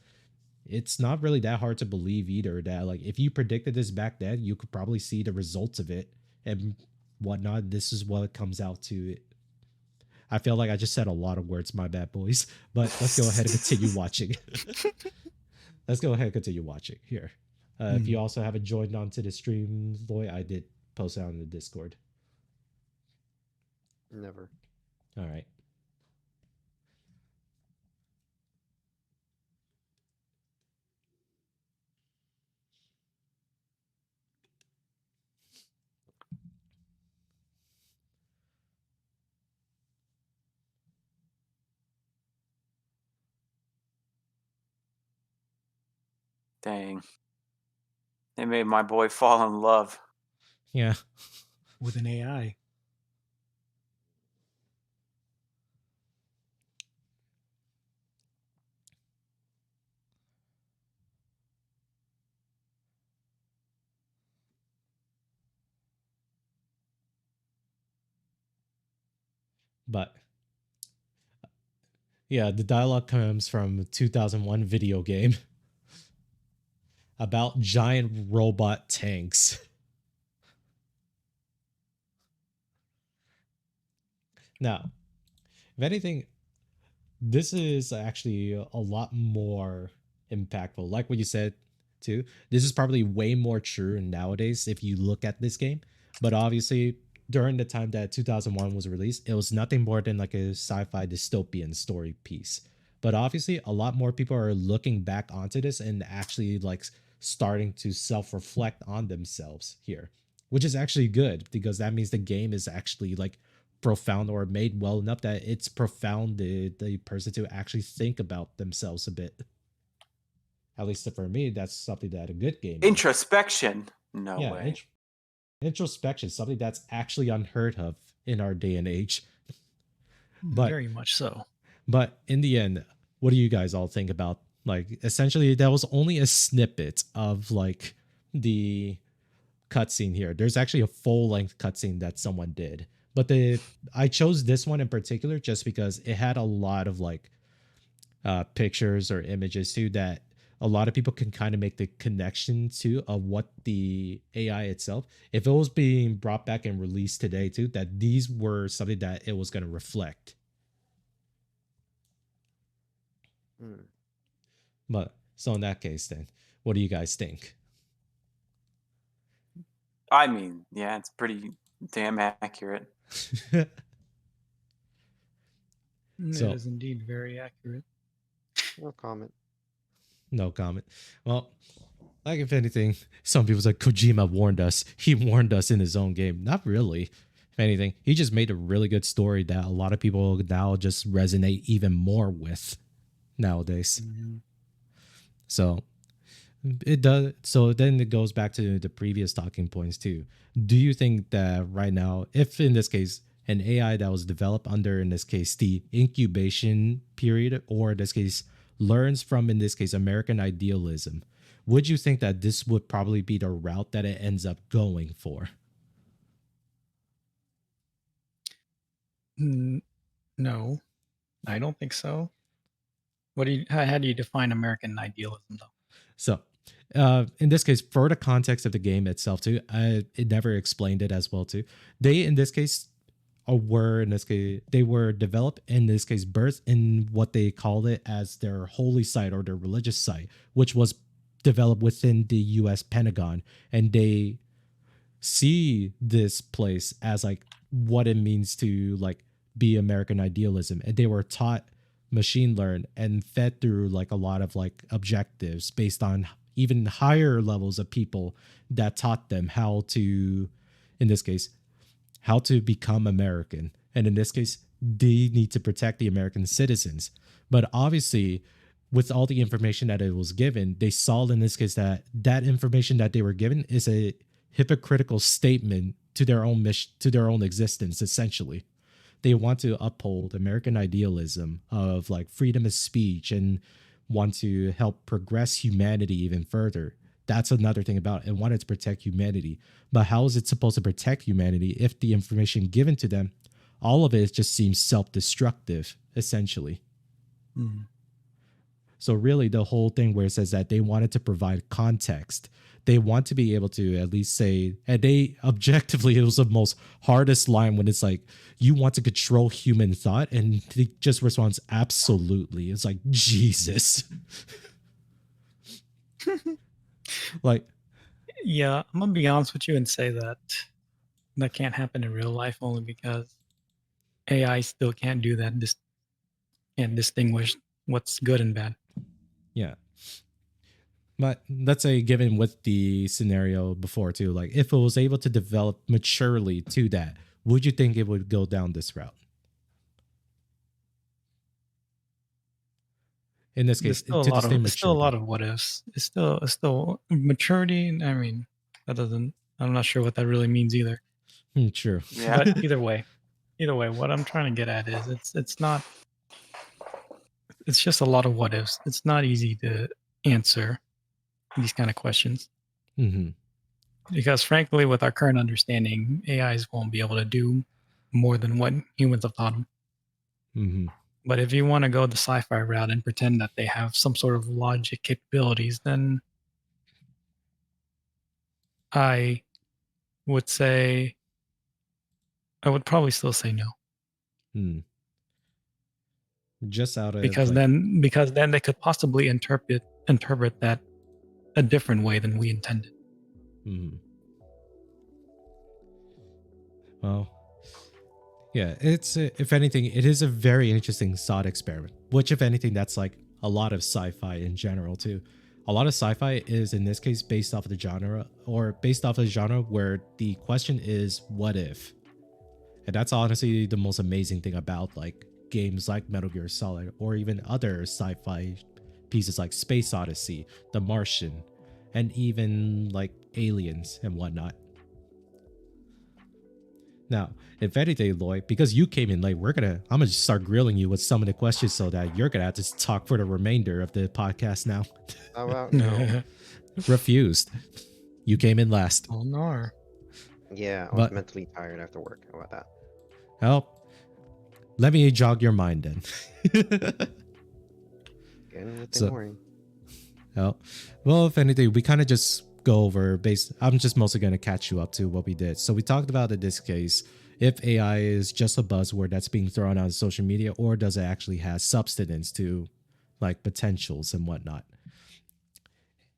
it's not really that hard to believe either that like if you predicted this back then, you could probably see the results of it and whatnot. This is what comes out to it. I feel like I just said a lot of words, my bad boys. But let's go ahead and continue watching. Let's go ahead and continue watching here. If you also haven't joined onto the stream, Lloyd, I did post it on the Discord. Never. All right. Dang. They made my boy fall in love. Yeah. With an AI. But yeah, the dialogue comes from a 2001 video game about giant robot tanks. Now, if anything, this is actually a lot more impactful. Like what you said, too. This is probably way more true nowadays if you look at this game. But obviously, during the time that 2001 was released, it was nothing more than like a sci-fi dystopian story piece. But obviously, a lot more people are looking back onto this and actually like starting to self-reflect on themselves here, which is actually good because that means the game is actually like profound or made well enough that it's profounded the person to actually think about themselves a bit. At least for me, that's something that a good game is. Introspection. No Yeah, way. introspection, something that's actually unheard of in our day and age. But Very much so. But in the end, what do you guys all think about? Like, essentially, that was only a snippet of like the cutscene here. There's actually a full length cutscene that someone did, but I chose this one in particular just because it had a lot of like pictures or images too that a lot of people can kind of make the connection to of what the AI itself, if it was being brought back and released today too, that these were something that it was going to reflect. But so in that case, then, what do you guys think? I mean, yeah, it's pretty damn accurate. It So- is indeed very accurate. No comment. No comment. Well, like if anything, some people's like Kojima warned us. He warned us in his own game. Not really. If anything, he just made a really good story that a lot of people now just resonate even more with nowadays. So it does. So then it goes back to the previous talking points too. Do you think that right now, if in this case, an AI that was developed under, in this case, the incubation period, or in this case, learns from, in this case, American idealism, would you think that this would probably be the route that it ends up going for? No, I don't think so. How do you define American idealism, though? So, in this case, for the context of the game itself, too, it never explained it as well, too. They, in this case, they were developed, in this case, birthed in what they called it as their holy site or their religious site, which was developed within the U.S. Pentagon, and they see this place as like what it means to like be American idealism, and they were taught machine learn and fed through like a lot of like objectives based on even higher levels of people that taught them how to, in this case, how to become American. And in this case, they need to protect the American citizens. But obviously, with all the information that it was given, they saw in this case that that information that they were given is a hypocritical statement to their own mission, to their own existence, essentially. They want to uphold American idealism of like freedom of speech and want to help progress humanity even further. That's another thing about it, and wanted to protect humanity. But how is it supposed to protect humanity if the information given to them, all of it just seems self-destructive, essentially? So really the whole thing where it says that they wanted to provide context, they want to be able to at least say, and they objectively, it was the most hardest line when it's like, you want to control human thought, and he just responds, absolutely. It's like, Jesus. Like, Yeah, I'm gonna be honest with you and say that that can't happen in real life only because AI still can't do that. Can't distinguish what's good and bad. yeah. But let's say, given with the scenario before too, like if it was able to develop maturely to that, would you think it would go down this route? In this case, There's to the same there's still a lot maturity. of what ifs. It's still maturity. I mean, that doesn't. I'm not sure what that really means either. True. Yeah. But either way, what I'm trying to get at is it's not. It's just a lot of what ifs. It's not easy to answer these kind of questions Hmm. because, frankly, with our current understanding, AIs won't be able to do more than what humans have taught them. Hmm. But if you want to go the sci-fi route and pretend that they have some sort of logic capabilities, then I would say I would probably still say no. Hmm. Just out of Because like, then they could possibly interpret that a different way than we intended. mhm. Well, yeah, it's if anything, it is a very interesting thought experiment. Which, if anything, that's like a lot of sci-fi in general too. A lot of sci-fi is in this case based off of the genre, or based off of the genre where the question is, what if? And that's honestly the most amazing thing about like games like Metal Gear Solid, or even other sci-fi pieces like Space Odyssey, The Martian, and even like Aliens and whatnot. Now, if anything, Lloyd, because you came in late, I'm gonna just start grilling you with some of the questions so that you're gonna have to talk for the remainder of the podcast now. How about no? Refused. You came in last. Oh no. Yeah, I was But mentally tired after work. How about that? help. Let me jog your mind then. Getting with the So- morning. Well, if anything, we kind of just go over I'm just mostly going to catch you up to what we did. So we talked about in this case, if AI is just a buzzword that's being thrown on social media, or does it actually have substance to like potentials and whatnot.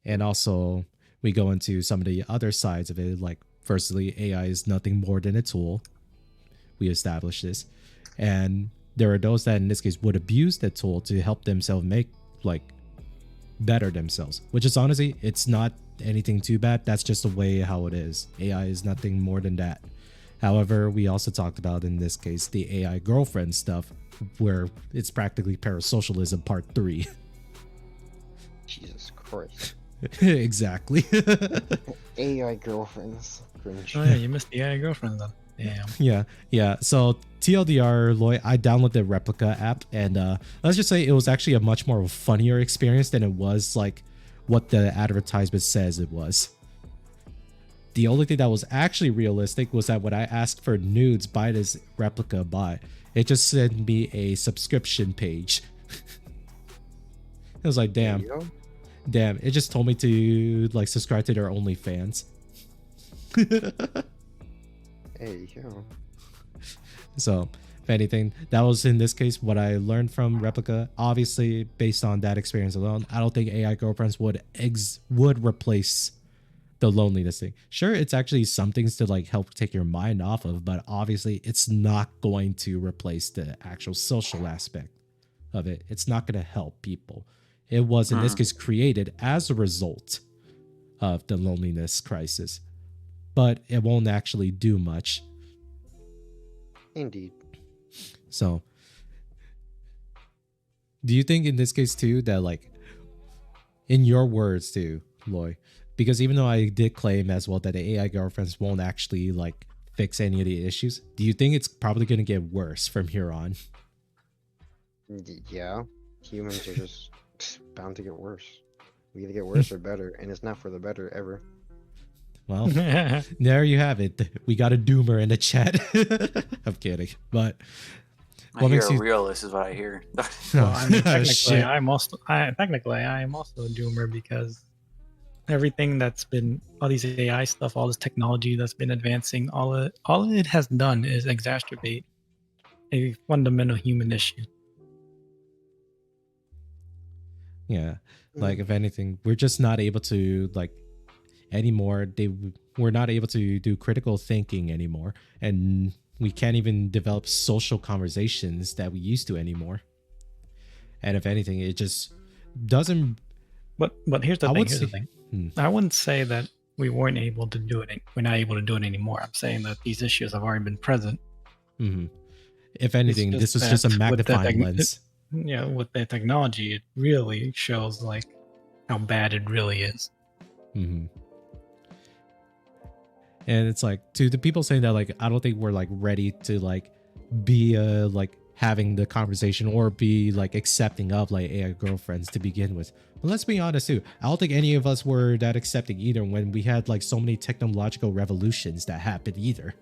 And also we go into some of the other sides of it. Like firstly, AI is nothing more than a tool. We established this. And there are those that in this case would abuse that tool to help themselves make like better themselves, which is honestly, it's not anything too bad. That's just the way how it is. AI is nothing more than that. However, we also talked about in this case the AI girlfriend stuff, where it's practically parasocialism part 3. Jesus Christ. Exactly. AI girlfriends. Cringe. Oh yeah, you missed the AI girlfriend then. Damn. Yeah. So TLDR, Lloyd, I downloaded the Replica app, and let's just say it was actually a much more funnier experience than it was like what the advertisement says it was. The only thing that was actually realistic was that when I asked for nudes by this Replica bot, it just sent me a subscription page. It was like, There damn, you go. damn. It just told me to like subscribe to their OnlyFans. There you go. So, if anything, that was in this case what I learned from Replica. Obviously, based on that experience alone, I don't think AI girlfriends would replace the loneliness thing. Sure, it's actually some things to like help take your mind off of, but obviously, it's not going to replace the actual social aspect of it. It's not going to help people. It was in this case created as a result of the loneliness crisis, but it won't actually do much. Indeed. So, do you think in this case too that like, in your words too, Loy, because even though I did claim as well that the AI girlfriends won't actually like fix any of the issues, do you think it's probably going to get worse from here on? Yeah. Humans are just bound to get worse. We either get worse or better, and it's not for the better ever. Well, there you have it. We got a doomer in the chat. I'm kidding, but I what hear makes a you? realist is what I hear. Well, I mean, Oh, technically, shit. I am also a doomer because everything that's been all these AI stuff, all this technology that's been advancing, all it has done is exacerbate a fundamental human issue. Yeah, like if anything, we're just not able to like anymore. We're not able to do critical thinking anymore, and we can't even develop social conversations that we used to anymore. And if anything, it just doesn't. But here's the I thing. would Here's the say- thing. I wouldn't say that we weren't able to do it. We're not able to do it anymore. I'm saying that these issues have already been present. Mhm. If anything, just this was just a that with the magnifying lens. Yeah, with the technology, it really shows like how bad it really is. Hmm. And it's like to the people saying that like I don't think we're like ready to like be like having the conversation or be like accepting of like AI girlfriends to begin with. But let's be honest too. I don't think any of us were that accepting either when we had like so many technological revolutions that happened either.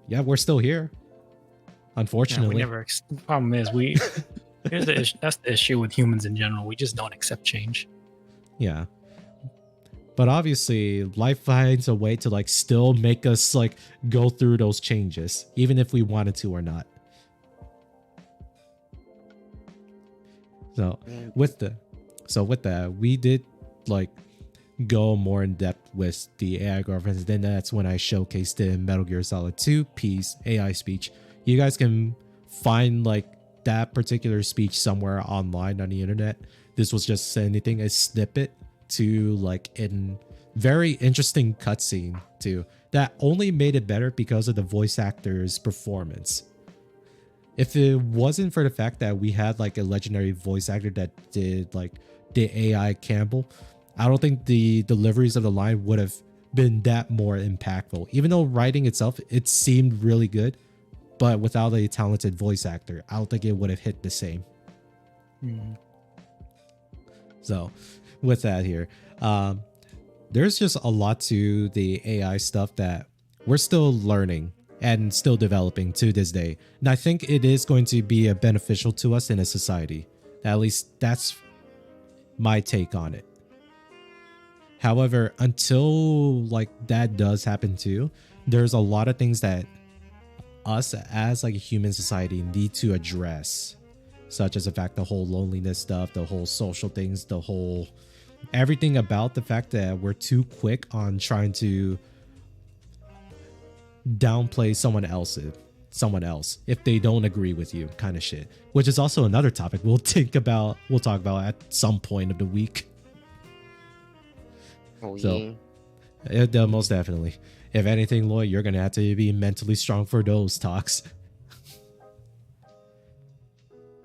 Yeah, we're still here. Yeah, Unfortunately. we never. The problem is that's the issue with humans in general. We just don't accept change. Yeah. But obviously, life finds a way to like still make us like go through those changes, even if we wanted to or not. So Man, with that, we did like go more in depth with the AI girlfriends. Then that's when I showcased the Metal Gear Solid 2 piece AI speech. You guys can find like that particular speech somewhere online on the internet. This was just anything, a snippet to like in very interesting cutscene too that only made it better because of the voice actor's performance. If it wasn't for the fact that we had like a legendary voice actor that did like the AI Campbell, I don't think the deliveries of the line would have been that more impactful. Even though writing itself, it seemed really good, but without a talented voice actor, I don't think it would have hit the same. So with that here, there's just a lot to the AI stuff that we're still learning and still developing to this day. And I think it is going to be a beneficial to us in a society. At least that's my take on it. However, until like that does happen too, there's a lot of things that us as like a human society need to address, such as the fact the whole loneliness stuff, the whole social things, the whole everything about the fact that we're too quick on trying to downplay someone else if they don't agree with you, kind of shit, which is also another topic we'll talk about at some point of the week. oh So- yeah. Most definitely. If anything, Lloyd, you're gonna have to be mentally strong for those talks.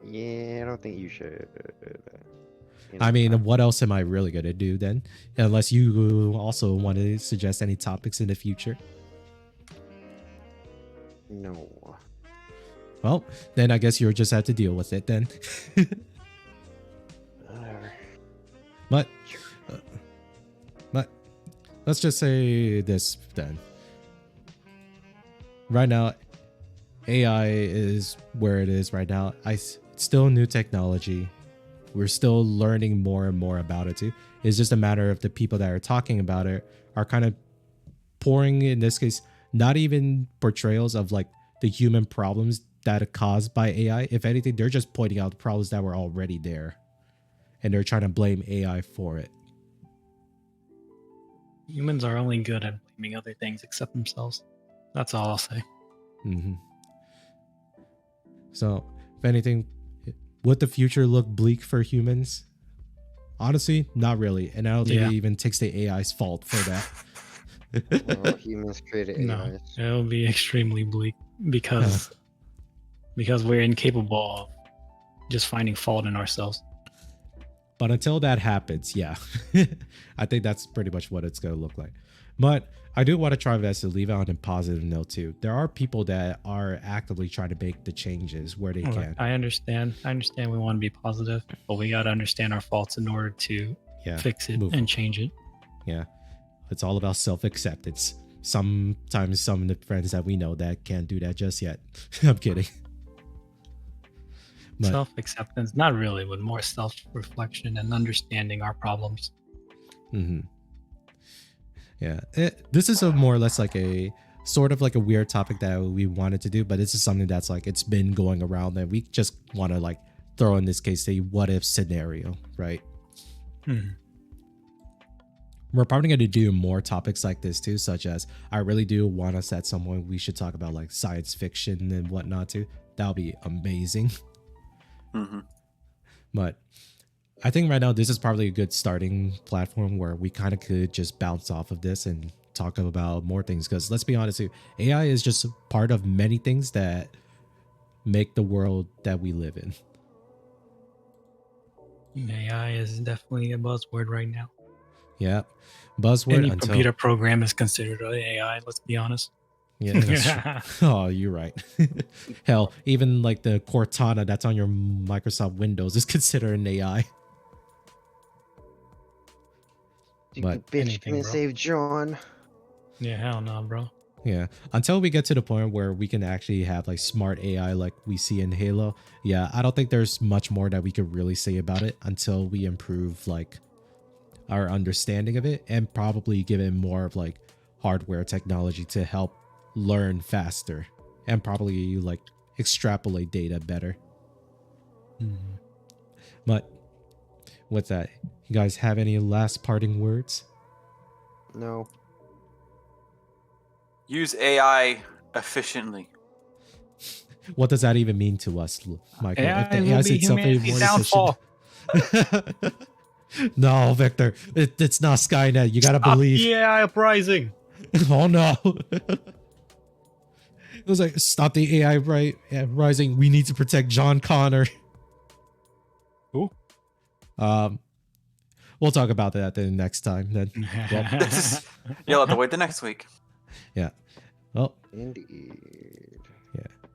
Yeah, I don't think you should. I mean, what else am I really gonna do then? Unless you also want to suggest any topics in the future. no. Well, then I guess you'll just have to deal with it then. Whatever. But let's just say this then. Right now, AI is where it is right now. It's still new technology. We're still learning more and more about it too. It's just a matter of the people that are talking about it are kind of pouring, in this case, not even portrayals of like the human problems that are caused by AI. If anything, they're just pointing out the problems that were already there. And they're trying to blame AI for it. Humans are only good at blaming other things except themselves. That's all I'll say. Mm-hmm. So, if anything, would the future look bleak for humans? Honestly, not really. And I don't think Yeah. it even takes the AI's fault for that. Well, humans created No, AIs. it'll be extremely bleak because we're incapable of just finding fault in ourselves. But until that happens, yeah, I think that's pretty much what it's going to look like. But I do want to try my best to leave it on a positive note too. There are people that are actively trying to make the changes where they Look, can. I understand we want to be positive, but we got to understand our faults in order to Yeah, fix it move and change it. yeah. It's all about self-acceptance. Sometimes some of the friends that we know that can't do that just yet. I'm kidding. But- Self-acceptance, not really, but more self-reflection and understanding our problems. Mm-hmm. Yeah, this is a more or less like a sort of like a weird topic that we wanted to do, but this is something that's like it's been going around and we just want to like throw in this case a what if scenario, right? We're probably going to do more topics like this too, such as I really do want us at some point we should talk about like science fiction and whatnot too. That'll be amazing. Mm-hmm. But I think right now this is probably a good starting platform where we kind of could just bounce off of this and talk about more things. Because let's be honest, AI is just part of many things that make the world that we live in. AI is definitely a buzzword right now. Yeah, buzzword Any until computer program is considered AI. Let's be honest. yeah. That's true. Oh, you're right. Hell, even like the Cortana that's on your Microsoft Windows is considered an AI. Stupid But bitch anything, couldn't bro. save John. Yeah, hell no, bro. Yeah, until we get to the point where we can actually have like smart AI like we see in Halo. Yeah, I don't think there's much more that we could really say about it until we improve like our understanding of it and probably give it more of like hardware technology to help learn faster and probably like extrapolate data better. But with that, you guys have any last parting words? No. Use AI efficiently. What does that even mean to us, Michael? If the AI will AI be is itself any humanity's more downfall. efficient. No, Victor, it's not Skynet. You gotta believe. The AI uprising. Oh no. It was like, stop the AI rising. We need to protect John Connor. Who? We'll talk about that the next time then. You'll have to wait the next week. Yeah. Well, Indeed.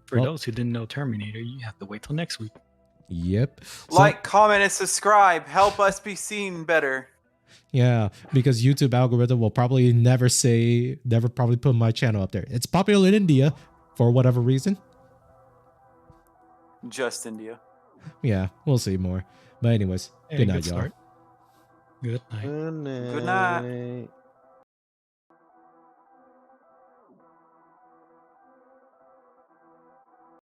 For Well- those who didn't know Terminator, you have to wait till next week. yep. So- Like, comment, and subscribe. Help us be seen better. yeah, because YouTube algorithm will probably never probably put my channel up there. It's popular in India for whatever reason. Just India. Yeah, we'll see more. But anyways, Hey, good night, y'all. start. Good night. Good Good night. night.